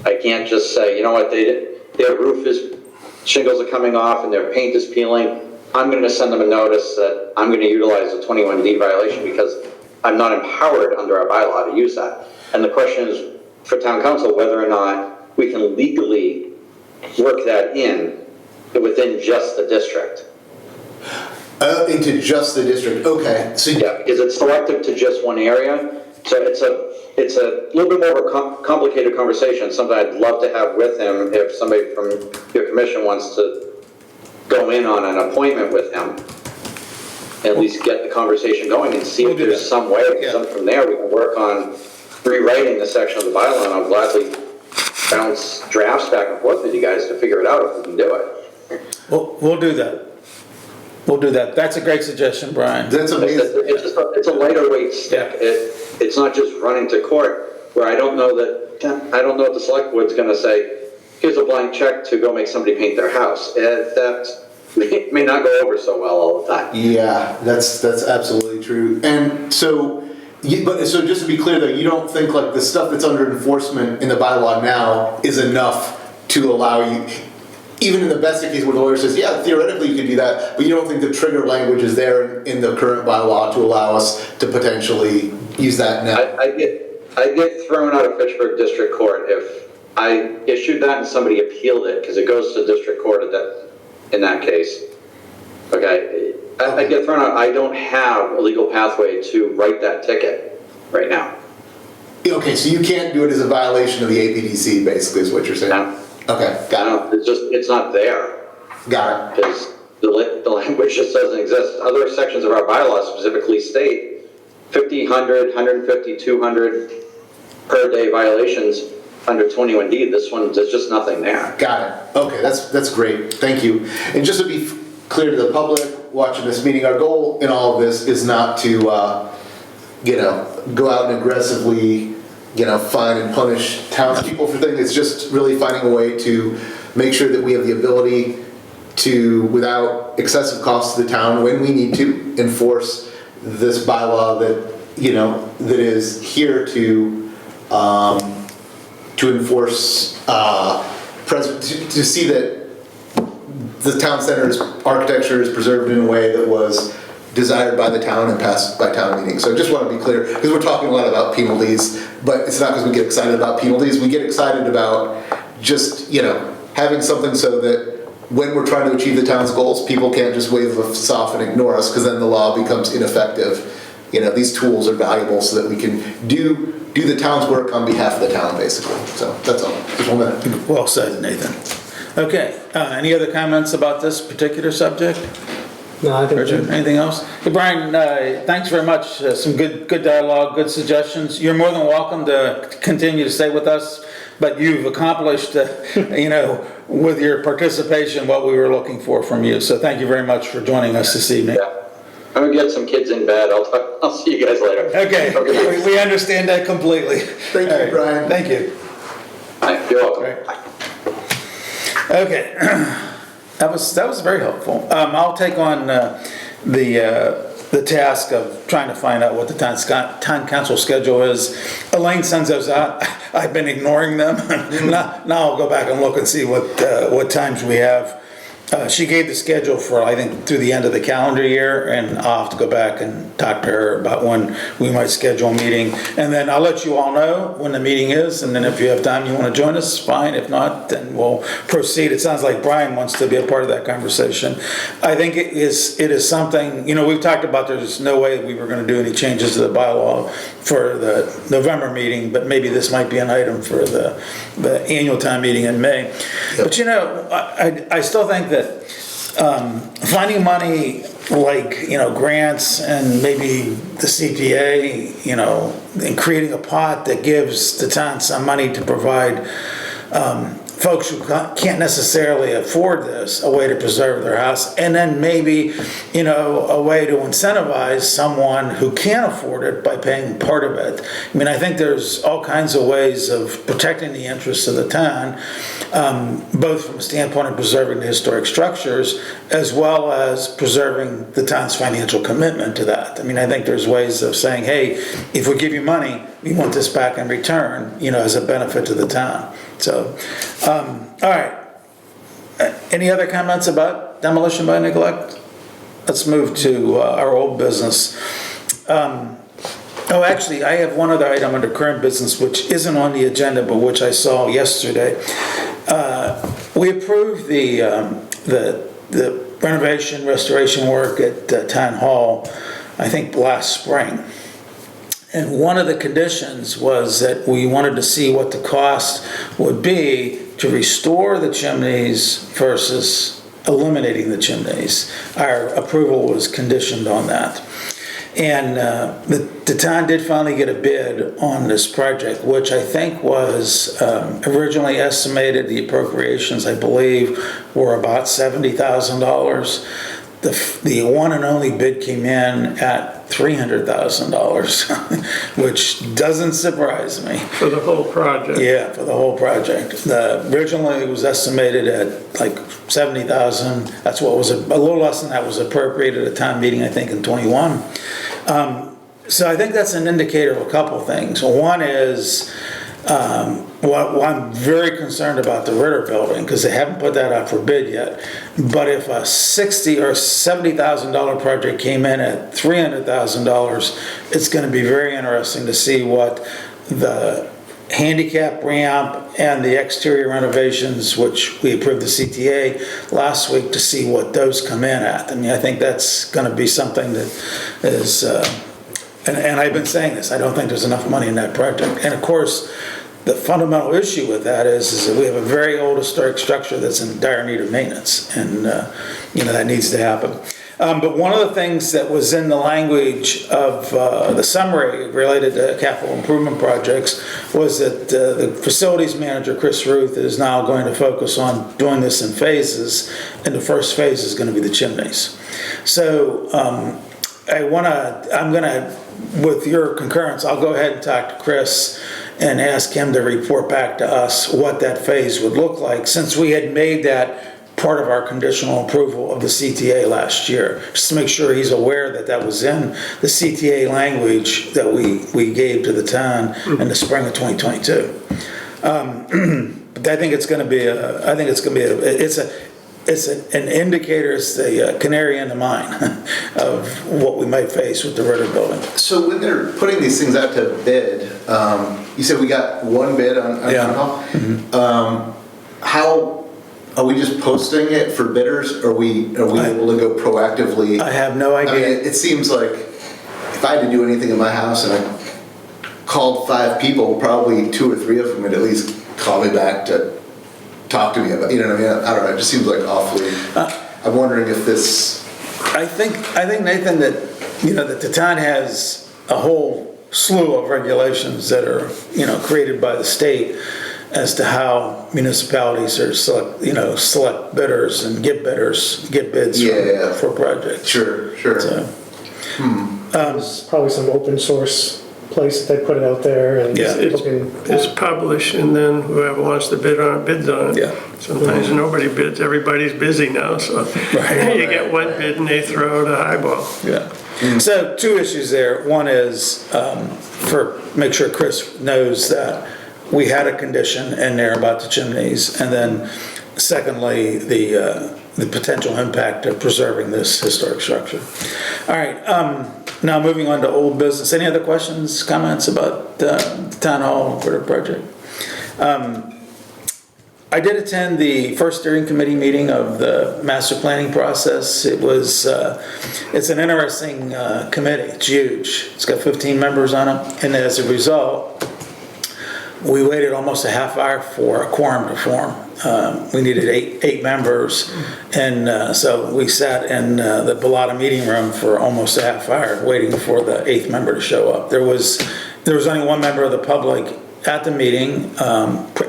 I can't just say, you know what, their roof is, shingles are coming off and their paint is peeling. I'm going to send them a notice that I'm going to utilize a 21D violation because I'm not empowered under our bylaw to use that. And the question is for town council whether or not we can legally work that in within just the district. Into just the district, okay. So yeah, because it's selective to just one area. So it's a little bit more of a complicated conversation, something I'd love to have with him if somebody from your commission wants to go in on an appointment with him. at least get the conversation going and see We'll if do there's that. some way, Yeah. some from there, we can work on rewriting the section of the bylaw, and I'll gladly bounce drafts back and forth with you guys to figure it out if we can do it. We'll do that. We'll do that. That's a great suggestion, Brian. That's amazing. It's a lighter weight stick. It's not just running to court, where I don't know if the select board's gonna say, here's a blank check to go make somebody paint their house. That may not go over so well all the time. Yeah, that's absolutely true. And so, so just to be clear though, you don't think like the stuff that's under enforcement in the bylaw now is enough to allow you, even in the best of case where the lawyer says, yeah, theoretically you could do that, but you don't think the trigger language is there in the current bylaw to allow us to potentially use that now? I get thrown out of Fitchburg District Court if I issued that and somebody appealed it, because it goes to district court in that case. Okay, I get thrown out. I don't have a legal pathway to write that ticket right now. Okay, so you can't do it as a violation of the APDC, basically, is what you're saying? No. Okay, got It's not there, it. Got it. because the language just doesn't exist. Other sections of our bylaws specifically state 50, 100, 150, 200 per day violations under 21D. This one, there's just nothing there. Got it. Okay, that's great. Thank you. And just to be clear to the public watching this meeting, our goal in all of this is not to, go out and aggressively, fine and punish townspeople for things. It's just really finding a way to make sure that we have the ability to, without excessive cost to the town, when we need to, enforce this bylaw that is here to enforce, to see that the town center's architecture is preserved in a way that was desired by the town and passed by town meeting. So I just want to be clear, because we're talking a lot about penalties, but it's not because we get excited about penalties. We get excited about just, having something so that when we're trying to achieve the town's goals, people can't just wave us off and ignore us, because then the law becomes ineffective. These tools are valuable so that we can do the town's work on behalf of the town, basically. So that's all. Just 1 minute. Well said, Nathan. Okay, any other comments about this particular subject? No, I think Richard, anything else? Hey, Brian, thanks very much. Some good dialogue, good suggestions. You're more than welcome to continue to stay with us, but you've accomplished, with your participation, what we were looking for from you. So thank you very much for joining us this evening. Yeah. I'm gonna get some kids in bed. I'll see you guys later. Okay, we understand that completely. Thank you, All right, Brian. Thank you. You're welcome. Right. Okay, that was very helpful. I'll take on the task of trying to find out what the town council schedule is. Elaine sends those out. I've been ignoring them. Now I'll go back and look and see what times we have. She gave the schedule for, I think, through the end of the calendar year, and I'll have to go back and talk to her about when we might schedule a meeting. And then I'll let you all know when the meeting is, and then if you have time you want to join us, fine. If not, then we'll proceed. It sounds like Brian wants to be a part of that conversation. I think it is something, we've talked about there's no way we were going to do any changes to the bylaw for the November meeting, but maybe this might be an item for the annual town meeting in May. But I still think that finding money like, grants and maybe the CPA, and creating a pot that gives the town some money to provide folks who can't necessarily afford this a way to preserve their house, and then maybe, a way to incentivize someone who can afford it by paying part of it. I think there's all kinds of ways of protecting the interests of the town, both from a standpoint of preserving the historic structures, as well as preserving the town's financial commitment to that. I think there's ways of saying, hey, if we give you money, we want this back in return, as a benefit to the town. So, all right. Any other comments about demolition by neglect? Let's move to our old business. Actually, I have one other item under current business which isn't on the agenda, but which I saw yesterday. We approved the renovation, restoration work at Town Hall, I think last spring. And one of the conditions was that we wanted to see what the cost would be to restore the chimneys versus eliminating the chimneys. Our approval was conditioned on that. And the town did finally get a bid on this project, which I think was originally estimated, the appropriations, I believe, were about $70,000. The one and only bid came in at $300,000, which doesn't surprise me. For the whole project. Yeah, for the whole project. Originally, it was estimated at like $70,000. That's what was, a little less than that was appropriated at a town meeting, I think, in '21. So I think that's an indicator of a couple things. One is, what I'm very concerned about the Ritter building, because they haven't put that out for bid yet. But if a $60,000 or $70,000 project came in at $300,000, it's going to be very interesting to see what the handicap ramp and the exterior renovations, which we approved the CTA last week, to see what those come in at. I mean, I think that's going to be something that is, and I've been saying this, I don't think there's enough money in that project. And of course, the fundamental issue with that is that we have a very old historic structure that's in dire need of maintenance, and that needs to happen. But one of the things that was in the language of the summary related to capital improvement projects was that the facilities manager, Chris Ruth, is now going to focus on doing this in phases, and the first phase is going to be the chimneys. So with your concurrence, I'll go ahead and talk to Chris and ask him to report back to us what that phase would look like, since we had made that part of our conditional approval of the CTA last year, just to make sure he's aware that that was in the CTA language that we gave to the town in the spring of 2022. But I think it's going to be it's an indicator, it's the canary in the mine of what we might face with the Ritter building. So when they're putting these things out to bid, you said we got one bid on Yeah. Town Hall. How are we just posting it for bidders? Or are we able to go proactively? I have no I mean, idea. it seems like if I had to do anything in my house and I called 5 people, probably 2 or 3 of them would at least call me back to talk to me about, you know what I mean? I don't know, it just seems like awfully, I'm wondering if this... I think Nathan, that that the town has a whole slew of regulations that are created by the state as to how municipalities are select bidders and get bids for projects. Sure. So, There's probably some open source place that they put it out there, and Yeah. people can. It's published, and then whoever wants to bid on it, bids on it. Yeah. Sometimes nobody bids, everybody's busy now, so you get one bid and they throw out a highball. yeah. So 2 issues there. One is make sure Chris knows that we had a condition in there about the chimneys, and then secondly, the potential impact of preserving this historic structure. All right, now moving on to old business. Any other questions, comments about the Town Hall Ritter project? I did attend the first steering committee meeting of the master planning process. It's an interesting committee. It's huge. It's got 15 members on it, and as a result, we waited almost a half hour for a quorum to form. We needed eight members, and so we sat in the Bellata meeting room for almost a half hour waiting for the 8th member to show up. There was only one member of the public at the meeting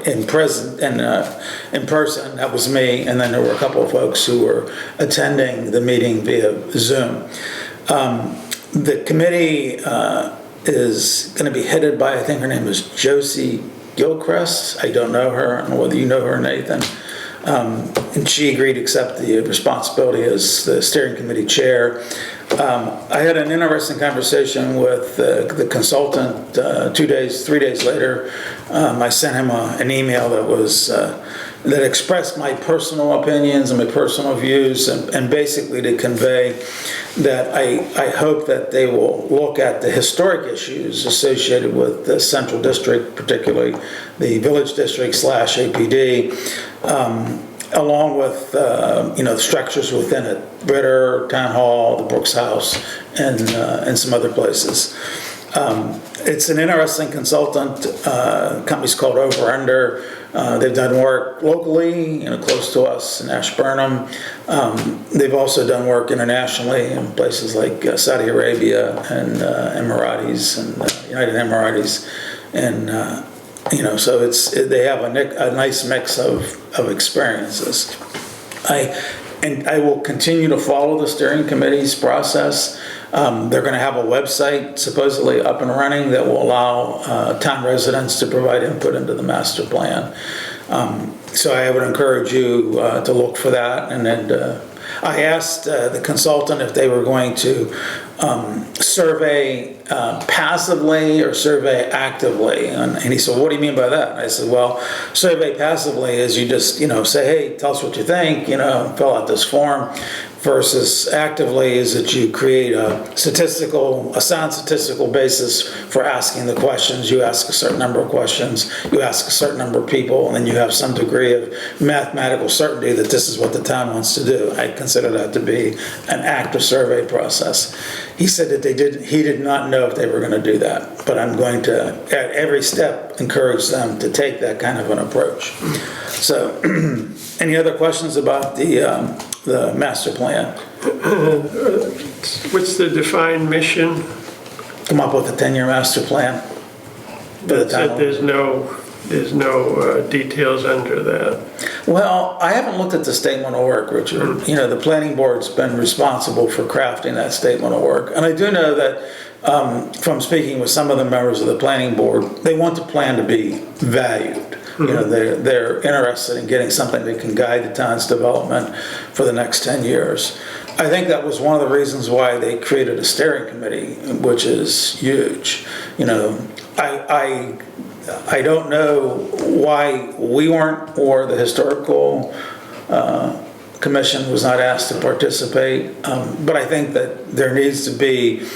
in person. That was me, and then there were a couple of folks who were attending the meeting via Zoom. The committee is going to be headed by, I think her name is Josie Gilchrist. I don't know her. I don't know whether you know her, Nathan. And she agreed to accept the responsibility as the steering committee chair. I had an interesting conversation with the consultant 3 days later. I sent him an email that expressed my personal opinions and my personal views, and basically to convey that I hope that they will look at the historic issues associated with the Central District, particularly the Village District / APD, along with the structures within it, Ritter, Town Hall, the Brooks House, and some other places. It's an interesting consultant. Company's called Over Under. They've done work locally, close to us in Ashburnham. They've also done work internationally in places like Saudi Arabia and Emiratis and United Emiratis, and so they have a nice mix of experiences. I will continue to follow the steering committee's process. They're going to have a website supposedly up and running that will allow town residents to provide input into the master plan. So I would encourage you to look for that. And then I asked the consultant if they were going to survey passively or survey actively. And he said, what do you mean by that? And I said, well, survey passively is you just, say, hey, tell us what you think, fill out this form. Versus actively is that you create a sound statistical basis for asking the questions. You ask a certain number of questions, you ask a certain number of people, and then you have some degree of mathematical certainty that this is what the town wants to do. I consider that to be an active survey process. He said that he did not know if they were going to do that, but I'm going to, at every step, encourage them to take that kind of an approach. So, any other questions about the master plan? What's the defined mission? Come up with a 10-year master plan for the town. There's no details under that. Well, I haven't looked at the statement of work, Richard. The planning board's been responsible for crafting that statement of work. And I do know that from speaking with some of the members of the planning board, they want the plan to be valued. They're interested in getting something that can guide the town's development for the next 10 years. I think that was one of the reasons why they created a steering committee, which is huge. I don't know why we weren't, or the historical commission was not asked to participate, but I think that there needs to be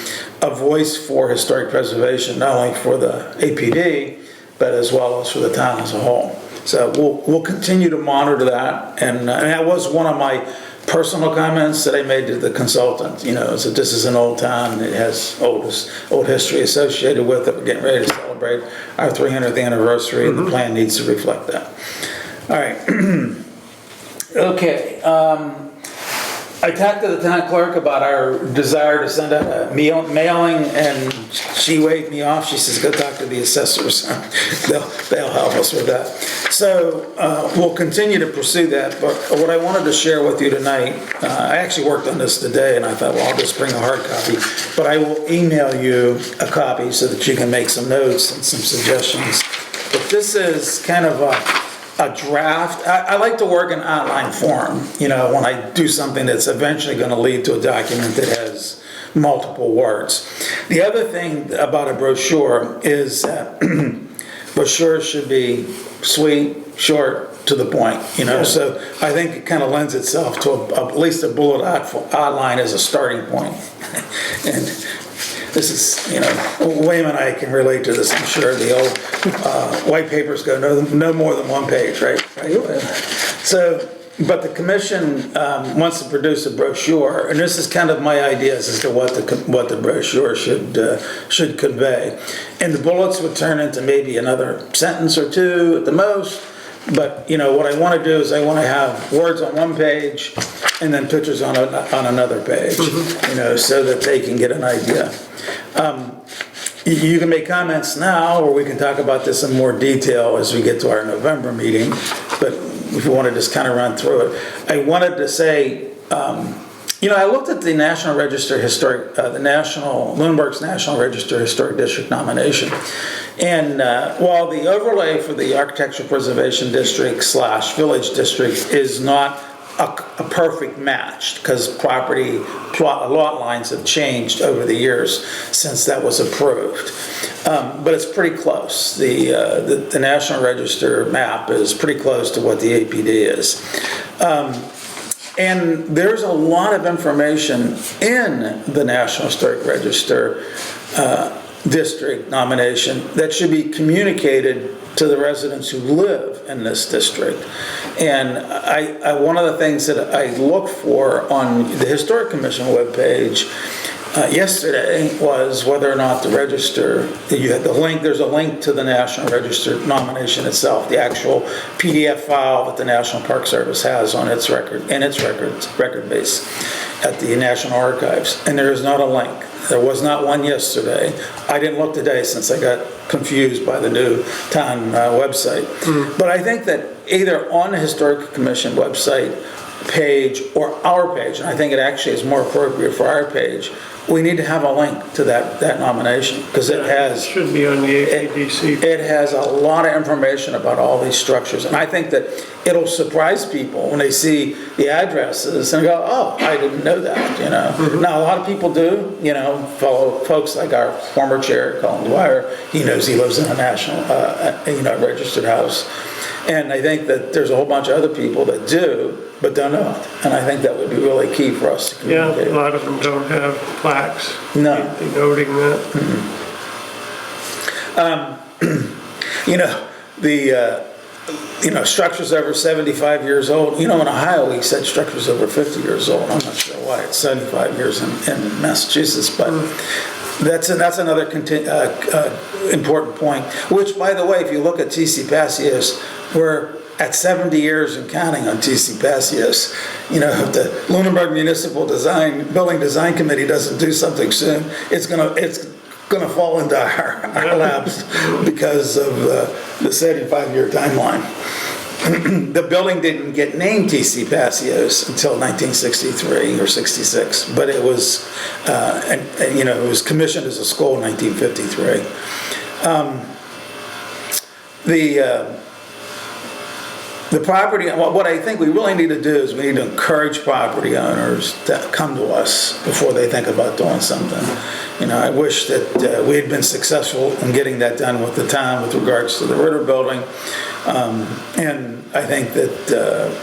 a voice for historic preservation, not only for the APD, but as well as for the town as a whole. So we'll continue to monitor that, and that was one of my personal comments that I made to the consultant. Is that this is an old town, it has old history associated with it. We're getting ready to celebrate our 300th anniversary, and the plan needs to reflect that. All right. Okay. I talked to the town clerk about our desire to send out a mailing, and she waved me off. She says, go talk to the assessors. They'll help us with that. So we'll continue to pursue that. But what I wanted to share with you tonight, I actually worked on this today, and I thought, well, I'll just bring a hard copy. But I will email you a copy so that you can make some notes and some suggestions. But this is kind of a draft. I like to work in outline form, when I do something that's eventually going to lead to a document that has multiple words. The other thing about a brochure is that brochures should be sweet, short, to the point, so I think it kind of lends itself to at least a bullet outline as a starting point. And this is, William and I can relate to this, I'm sure. The old white papers go no more than one page, right? So, but the commission wants to produce a brochure, and this is kind of my ideas as to what the brochure should convey. And the bullets would turn into maybe another sentence or two at the most. But what I want to do is I want to have words on one page and then pictures on another page, so that they can get an idea. You can make comments now, or we can talk about this in more detail as we get to our November meeting. But if you want to just kind of run through it, I wanted to say, I looked at the National Register Historic, Lunenburg's National Register Historic District nomination. And while the overlay for the Architectural Preservation District / Village District is not a perfect match, because lot lines have changed over the years since that was approved. But it's pretty close. The National Register map is pretty close to what the APD is. And there's a lot of information in the National Historic Register district nomination that should be communicated to the residents who live in this district. And one of the things that I look for on the Historic Commission webpage yesterday was whether or not to register. You had the link, there's a link to the National Register nomination itself, the actual PDF file that the National Park Service has on its record, record base at the National Archives. And there is not a link. There was not one yesterday. I didn't look today since I got confused by the new town website. But I think that either on the Historic Commission website page or our page, and I think it actually is more appropriate for our page, we need to have a link to that nomination, because it has, Should be on the APDC. it has a lot of information about all these structures. And I think that it'll surprise people when they see the addresses and go, oh, I didn't know that, you know. Now, a lot of people do, you know, follow folks like our former chair, Colin Dwyer. He knows he lives in a national, registered house. And I think that there's a whole bunch of other people that do, but don't know it. And I think that would be really key for us to Yeah, communicate. a lot of them don't have plaques. No. Denoting that. Structures over 75 years old. You know, in Ohio, we said structures over 50 years old. I'm not sure why. It's 75 years in Massachusetts, but that's another important point. Which, by the way, if you look at TC Passios, we're at 70 years and counting on TC Passios. You know, if the Lunenburg Municipal Building Design Committee doesn't do something soon, it's gonna fall into our laps because of the 75-year timeline. The building didn't get named TC Passios until 1963 or 66, but it was, it was commissioned as a school in 1953. The property, what I think we really need to do is we need to encourage property owners to come to us before they think about doing something. You know, I wish that we had been successful in getting that done with the town with regards to the Ritter building. And I think that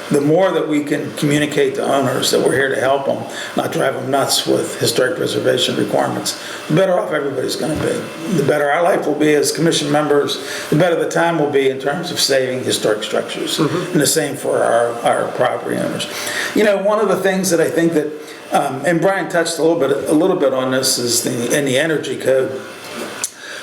the more that we can communicate to owners that we're here to help them, not drive them nuts with historic preservation requirements, the better off everybody's going to be. The better our life will be as commission members, the better the time will be in terms of saving historic structures. And the same for our property owners. You know, one of the things that I think that, and Brian touched a little bit on this, is in the energy code.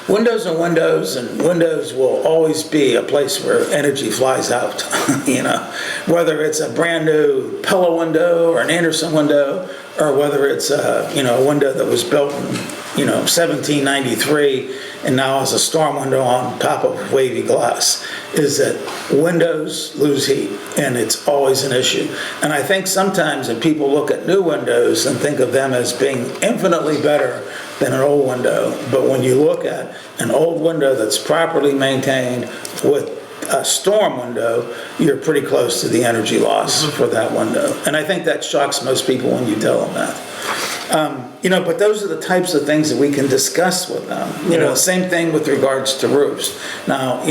Windows and windows will always be a place where energy flies out, you know, whether it's a brand new Pella window or an Anderson window, or whether it's a window that was built in, 1793 and now has a storm window on top of wavy glass, is that windows lose heat, and it's always an issue. And I think sometimes that people look at new windows and think of them as being infinitely better than an old window. But when you look at an old window that's properly maintained with a storm window, you're pretty close to the energy loss for that window. And I think that shocks most people when you tell them that. But those are the types of things that we can discuss with them. Same thing with regards to roofs. Now,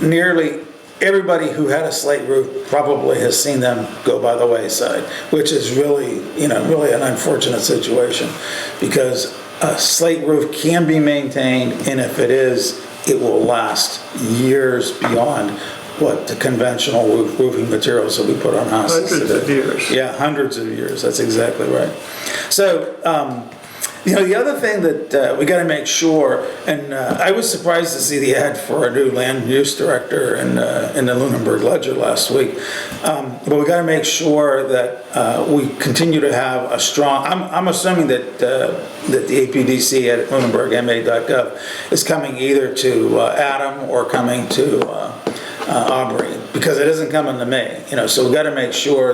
nearly everybody who had a slate roof probably has seen them go by the wayside, which is really an unfortunate situation, because a slate roof can be maintained, and if it is, it will last years beyond what the conventional roofing materials that we put on houses today. Hundreds of years. Yeah, hundreds of years. That's exactly right. So, the other thing that we got to make sure, and I was surprised to see the ad for a new land use director in the Lunenburg Ledger last week, but we got to make sure that we continue to have a strong. I'm assuming that the APDC at LunenburgMA.gov is coming either to Adam or coming to Aubrey, because it isn't coming to me. So we got to make sure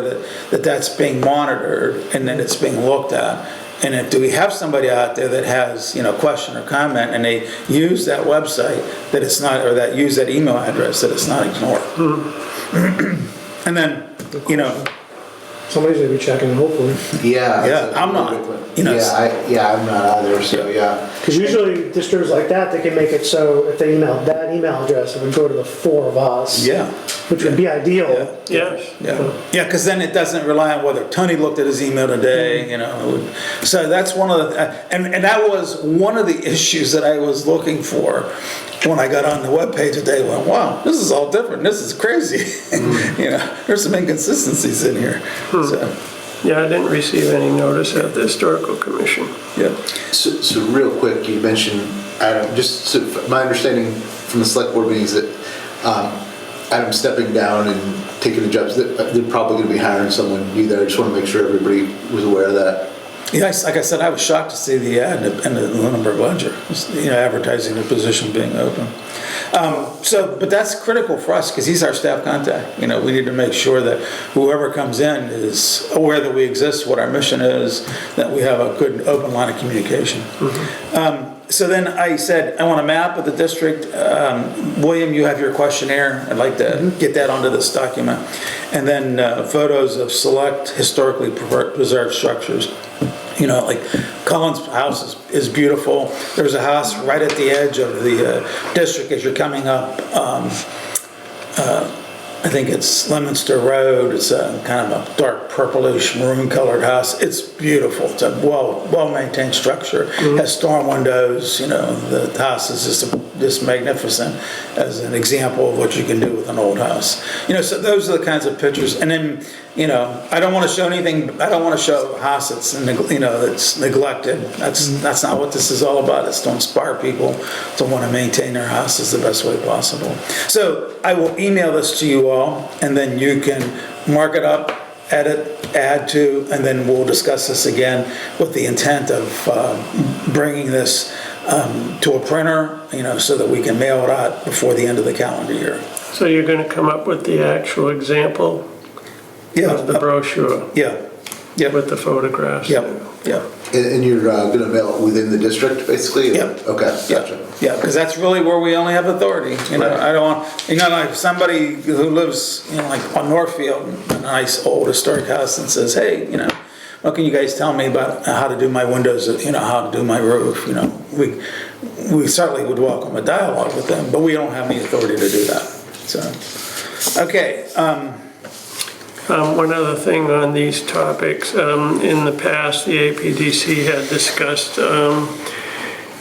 that that's being monitored and that it's being looked at. And do we have somebody out there that has, question or comment, and they use that website, that it's not, or that use that email address, that it's not ignored. And then, Somebody's gonna be checking, hopefully. Yeah, I'm not, I'm not either, so yeah. Because usually districts like that, they can make it so if they email that email address, it would go to the four of us. Yeah. Which would be ideal. Yes. Yeah, because then it doesn't rely on whether Tony looked at his email today, So that's one of the, and that was one of the issues that I was looking for when I got on the webpage today. I went, wow, this is all different. This is crazy. There's some inconsistencies in here. So, Yeah, I didn't receive any notice at the Historical Commission. Yeah. So real quick, you mentioned, Adam, just so my understanding from the select board meetings that Adam stepping down and taking the jobs, that they're probably gonna be hiring someone new there. I just wanna make sure everybody was aware of that. Yes, like I said, I was shocked to see the ad in the Lunenburg Ledger, advertising the position being open. But that's critical for us because he's our staff contact. We need to make sure that whoever comes in is aware that we exist, what our mission is, that we have a good open line of communication. So then I said, I want a map of the district. William, you have your questionnaire. I'd like to get that onto this document. And then photos of select historically preserved structures. Like Cullen's house is beautiful. There's a house right at the edge of the district as you're coming up. I think it's Leominster Road. It's a kind of a dark purplish maroon colored house. It's beautiful. It's a well-maintained structure. Has storm windows. The house is just magnificent as an example of what you can do with an old house. So those are the kinds of pictures. And then, I don't want to show anything. I don't want to show a house that's that's neglected. That's not what this is all about. It's to inspire people to want to maintain their houses the best way possible. So I will email this to you all, and then you can mark it up, edit, add to, and then we'll discuss this again with the intent of bringing this to a printer, so that we can mail it out before the end of the calendar year. So you're going to come up with the actual example of the brochure Yeah. with the photographs? Yep. And you're gonna mail it within the district, basically? Yep. Okay, gotcha. Yeah, because that's really where we only have authority. I don't want, like somebody who lives, like on Northfield, a nice old historic house, and says, hey, what can you guys tell me about how to do my windows, how to do my roof? We certainly would welcome a dialogue with them, but we don't have any authority to do that. So, okay. One other thing on these topics, in the past, the APDC had discussed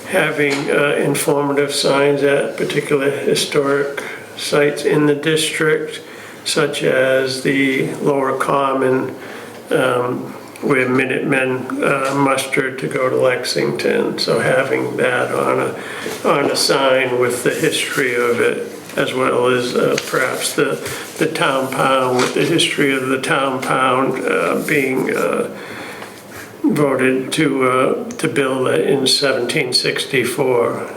having informative signs at particular historic sites in the district, such as the Lower Common, where Minutemen mustered to go to Lexington. So having that on a sign with the history of it, as well as perhaps the town pound, with the history of the town pound being voted to build it in 1764,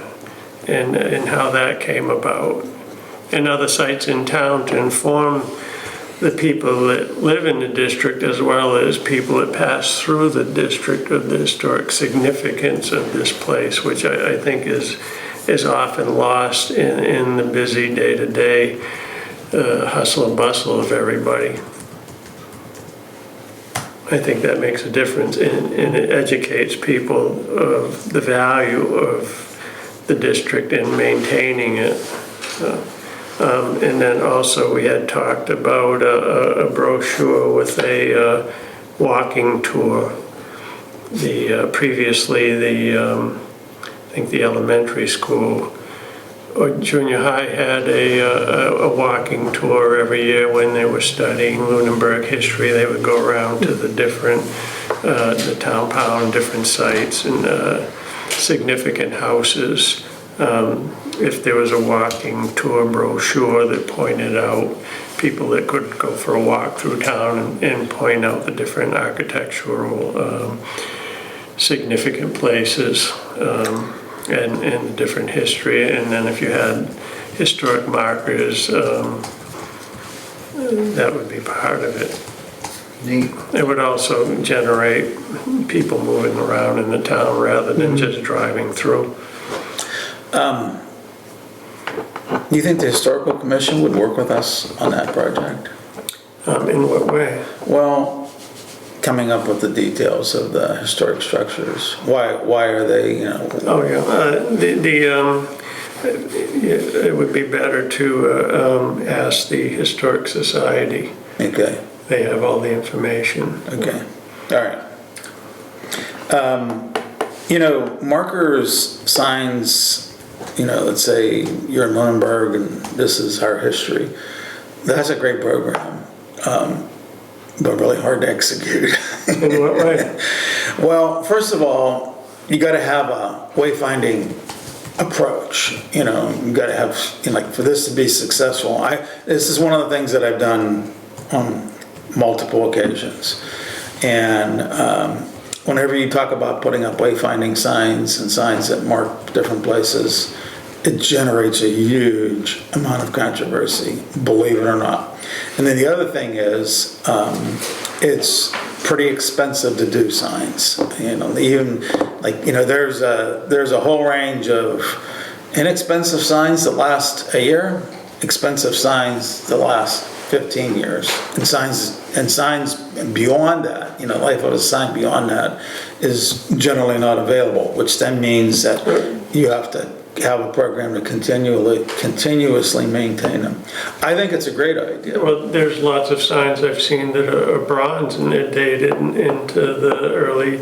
and how that came about, and other sites in town to inform the people that live in the district, as well as people that pass through the district, of the historic significance of this place, which I think is often lost in the busy day-to-day hustle and bustle of everybody. I think that makes a difference, and it educates people of the value of the district and maintaining it. And then also we had talked about a brochure with a walking tour. Previously I think the elementary school or junior high had a walking tour every year when they were studying Lunenburg history. They would go around to the different, the town pound, different sites and significant houses. If there was a walking tour brochure that pointed out people that could go for a walk through town and point out the different architectural significant places and the different history. And then if you had historic markers, that would be part of it. Neat. It would also generate people moving around in the town rather than just driving through. Do you think the Historical Commission would work with us on that project? In what way? Well, coming up with the details of the historic structures. Why are they, Oh, yeah. It would be better to ask the Historic Society. Okay, They have all the information. okay, all right. Markers, signs, let's say you're in Lunenburg and this is our history. That's a great program. but really hard to execute. In what way? Well, first of all, you got to have a wayfinding approach. You know, you got to have, you know, like for this to be successful. This is one of the things that I've done on multiple occasions, and whenever you talk about putting up wayfinding signs and signs that mark different places, it generates a huge amount of controversy, believe it or not. And then the other thing is, it's pretty expensive to do signs. You know, even like, you know, there's a whole range of inexpensive signs that last a year, expensive signs that last 15 years, and signs beyond that, you know, life of a sign beyond that is generally not available, which then means that you have to have a program to continuously maintain them. I think it's a great idea. Well, there's lots of signs I've seen that are bronze and they're dated into the early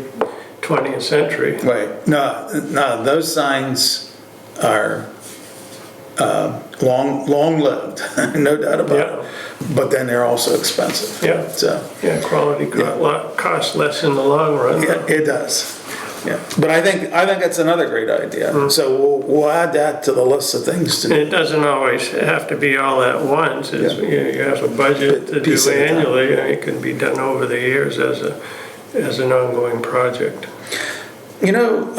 20th century. Right. No, those signs are long-lived, no doubt about it. But then they're also expensive. Yeah. So, Yeah, quality costs less in the long run. yeah, it does. Yeah. But I think it's another great idea. So we'll add that to the list of things to And do. it doesn't always have to be all at once. It's, Yeah. you have a budget to do Piece at a time. annually, and it can be done over the years as an ongoing project. You know,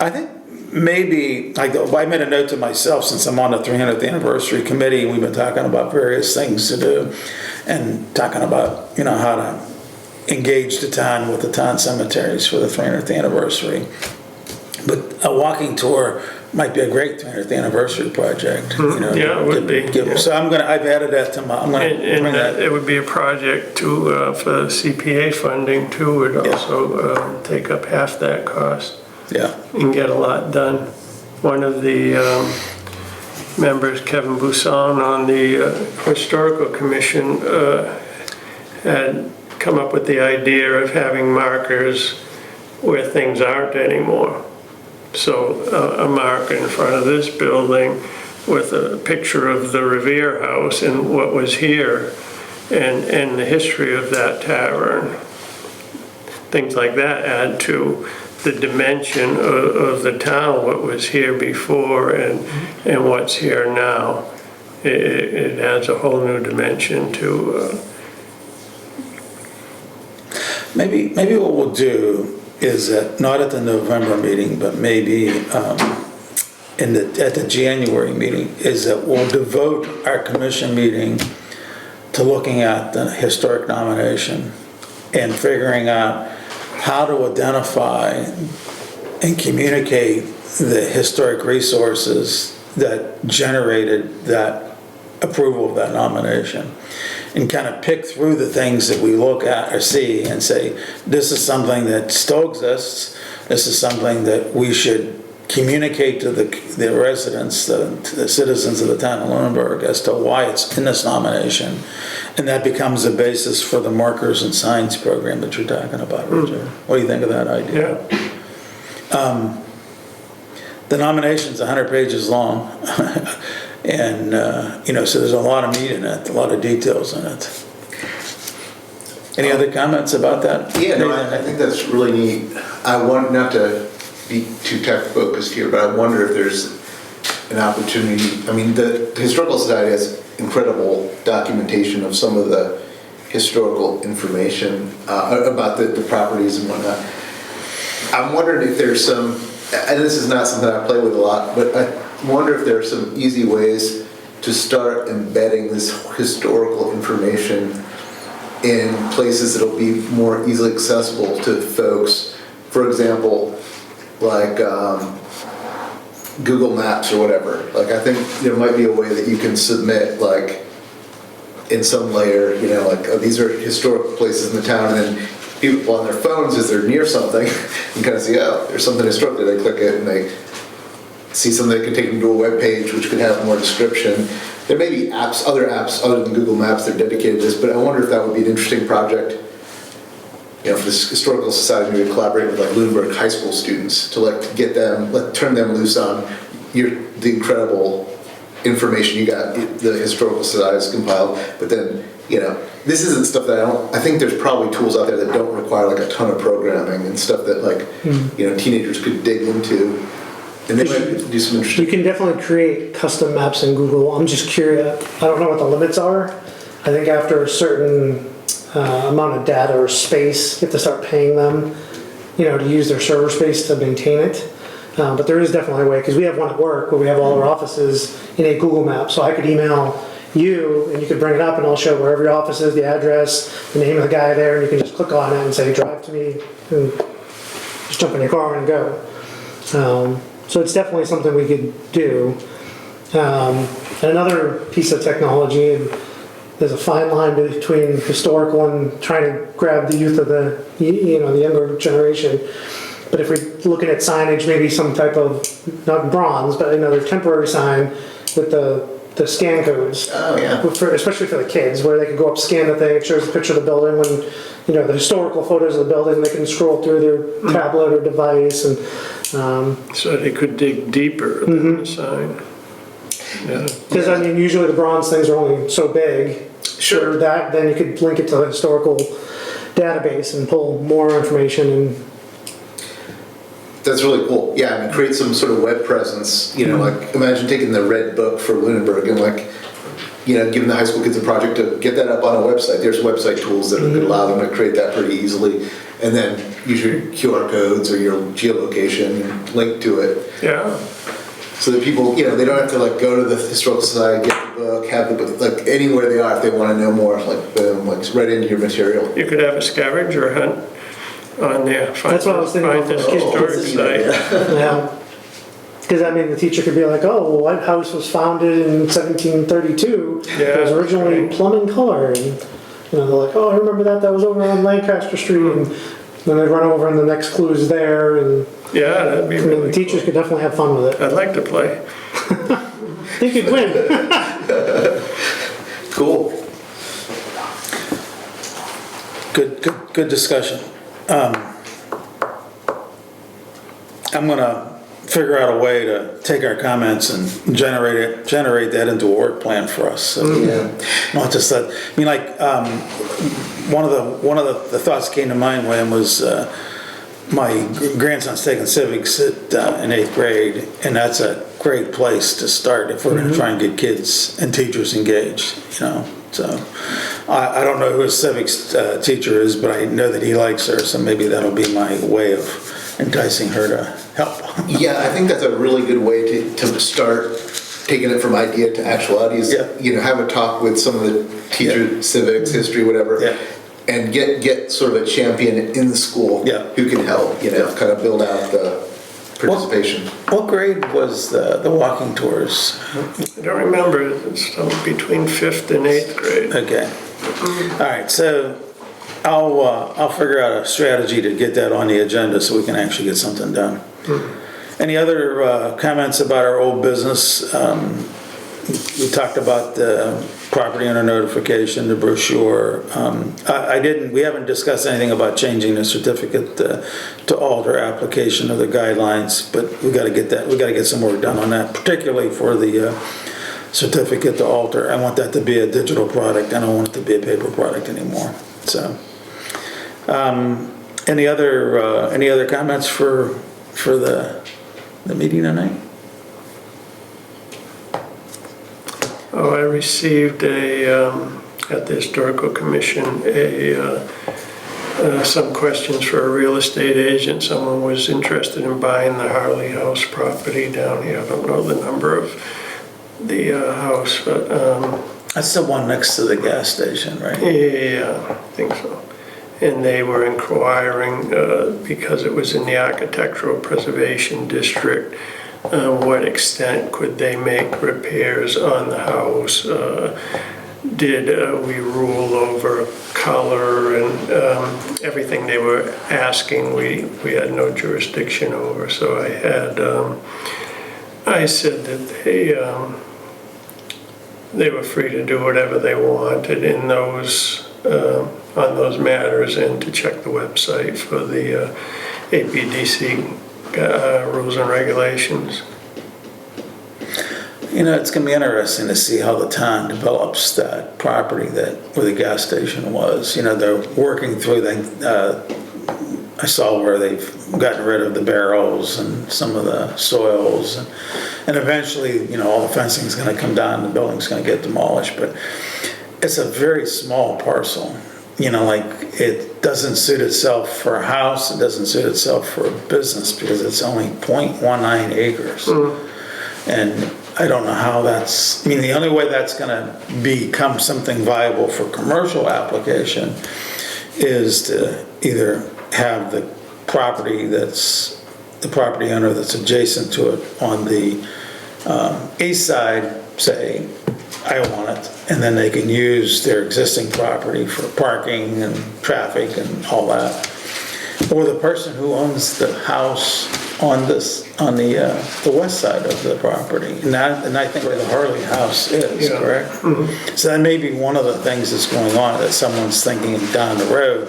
I think maybe, I made a note to myself, since I'm on the 300th anniversary committee, and we've been talking about various things to do, and talking about, you know, how to engage the town with the town cemeteries for the 300th anniversary. But a walking tour might be a great 300th anniversary project. You know, Yeah, it would be, yeah. So I've added that to my, I'm gonna And bring that. it would be a project too, for CPA funding too, would also take up half that cost Yeah, and get a lot done. One of the members, Kevin Buisson, on the Historical Commission had come up with the idea of having markers where things aren't anymore. So a marker in front of this building with a picture of the Revere House and what was here and the history of that tavern. Things like that add to the dimension of the town, what was here before and what's here now. It adds a whole new dimension to maybe what we'll do is that, not at the November meeting, but maybe at the January meeting, is that we'll devote our commission meeting to looking at the historic nomination and figuring out how to identify and communicate the historic resources that generated that approval of that nomination, and kind of pick through the things that we look at or see and say, this is something that still exists, this is something that we should communicate to the residents, the citizens of the town of Lunenburg as to why it's in this nomination. And that becomes the basis for the markers and signs program that you're talking about, Richard. What do you think of that idea? yeah. The nomination's 100 pages long. And, you know, so there's a lot of meat in it, a lot of details in it. Any other comments about that? Yeah, no, I think that's really neat. I want, not to be too tech focused here, but I wonder if there's an opportunity. I mean, the Historical Society has incredible documentation of some of the historical information about the properties and whatnot. I'm wondering if there's some, and this is not something I play with a lot, but I wonder if there are some easy ways to start embedding this historical information in places that'll be more easily accessible to folks. For example, like Google Maps or whatever. Like, I think there might be a way that you can submit, like, in some layer, you know, like, oh, these are historical places in the town, and then people on their phones, as they're near something, can kind of see, oh, there's something historical. They click it and they see something that can take them to a web page, which could have more description. There may be other apps other than Google Maps that are dedicated to this, but I wonder if that would be an interesting project, you know, for this Historical Society maybe to collaborate with like Lunenburg high school students to like get them, turn them loose on the incredible information you got, the historical societies compiled, but then, this isn't stuff that I think there's probably tools out there that don't require like a ton of programming and stuff that like, teenagers could dig into, and they might do some You interesting. can definitely create custom maps in Google. I'm just curious, I don't know what the limits are. I think after a certain amount of data or space, you have to start paying them, to use their server space to maintain it. But there is definitely a way, because we have one at work where we have all our offices in a Google map. So I could email you and you could bring it up and I'll show where every office is, the address, the name of the guy there, and you can just click on it and say, drive to me, and just jump in your car and go. So it's definitely something we could do. And another piece of technology, and there's a fine line between historical and trying to grab the youth of the younger generation. But if we're looking at signage, maybe some type of, not bronze, but another temporary sign with the scan codes. Oh, yeah. Especially for the kids, where they can go up, scan the thing, it shows a picture of the building. When, the historical photos of the building, they can scroll through their tablet or device. And So they could dig deeper than the sign. Yeah. because, usually the bronze things are only so big. Sure. For that, then you could link it to the historical database and pull more information. And That's really cool. Yeah, create some sort of web presence. Like imagine taking the red book for Lunenburg and giving the high school kids a project to get that up on a website. There's website tools that allow them to create that pretty easily, and then use your QR codes or your geolocation and link to it, Yeah. so that people, they don't have to go to the historical society, get the book, have the book, anywhere they are if they want to know more, boom, right into your material. You could have a scavenger hunt on there. That's what I was thinking Find of this for kids. historic site. yeah. Because the teacher could be like, "Oh, what house was founded in 1732? It was originally right. plum in color." And they're like, "Oh, I remember that. That was over on Lancaster Street." And then they run over, and the next clue is there. And Yeah, that'd be really the teachers could definitely have fun with it. cool. I'd like to play. I think you'd win. Cool. Good discussion. I'm gonna figure out a way to take our comments and generate that into a work plan for us. So, not just that. One of the thoughts that came to mind, William, was my grandson's taking civics in 8th grade, and that's a great place to start if we're going to try and get kids and teachers engaged. So I don't know who his civics teacher is, but I know that he likes her, so maybe that'll be my way of enticing her to help. Yeah, I think that's a really good way to start taking it from idea to actuality. Is have a talk with some of the teachers, civics, history, whatever, and get sort of a champion in the school who can help. Kind of build out the participation. What grade was the walking tours? I don't remember. It's between 5th and 8th grade. Okay. All right. So I'll figure out a strategy to get that on the agenda so we can actually get something done. Any other comments about our old business? We talked about the property owner notification, the brochure. We haven't discussed anything about changing the certificate to alter application of the guidelines, but we got to get that. We got to get some work done on that, particularly for the certificate to alter. I want that to be a digital product. I don't want it to be a paper product anymore. So, any other comments for the meeting tonight? Oh, I received at the Historical Commission, some questions for a real estate agent. Someone was interested in buying the Harley House property down here. I don't know the number of the house, but... That's the one next to the gas station, right? Yeah, I think so. And they were inquiring, because it was in the Architectural Preservation District, what extent could they make repairs on the house? Did we rule over color and everything they were asking? We had no jurisdiction over. So I said that they were free to do whatever they wanted in those on those matters, and to check the website for the APDC rules and regulations. You know, it's gonna be interesting to see how the town develops that property where the gas station was. You know, they're working through I saw where they've gotten rid of the barrels and some of the soils, and eventually, you know, all the fencing's gonna come down, the building's gonna get demolished, but it's a very small parcel. You know, like, it doesn't suit itself for a house, it doesn't suit itself for a business, because it's only 0.19 acres. And I don't know how I mean, the only way that's gonna become something viable for commercial application is to either have the property owner that's adjacent to it on the east side say, I want it, and then they can use their existing property for parking and traffic and all that. Or the person who owns the house on the west side of the property, and I think where the Harley house is, Yeah. correct? So that may be one of the things that's going on, that someone's thinking down the road,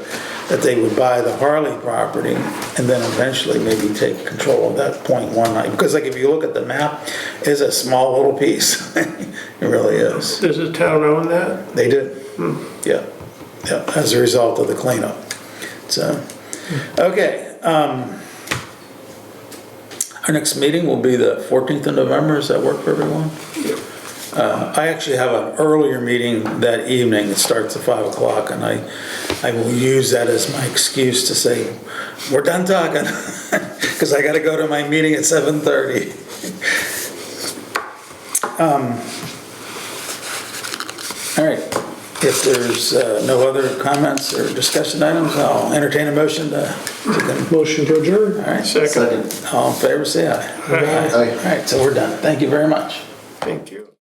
that they would buy the Harley property and then eventually maybe take control of that 0.19. Because like, if you look at the map, it's a small little piece. It really is. Does the town own that? They did. Yeah, yeah, as a result of the cleanup. So, okay. Our next meeting will be the 14th of November. Does that work for everyone? I actually have an earlier meeting that evening. It starts at 5 o'clock, and I will use that as my excuse to say, we're done talking, because I got to go to my meeting at 7:30. All right. If there's no other comments or discussion items, I'll entertain a motion to Motion to adjourn. all right. Second. All in favor, say aye. Aye. All right, so we're done. Thank you very much. Thank you.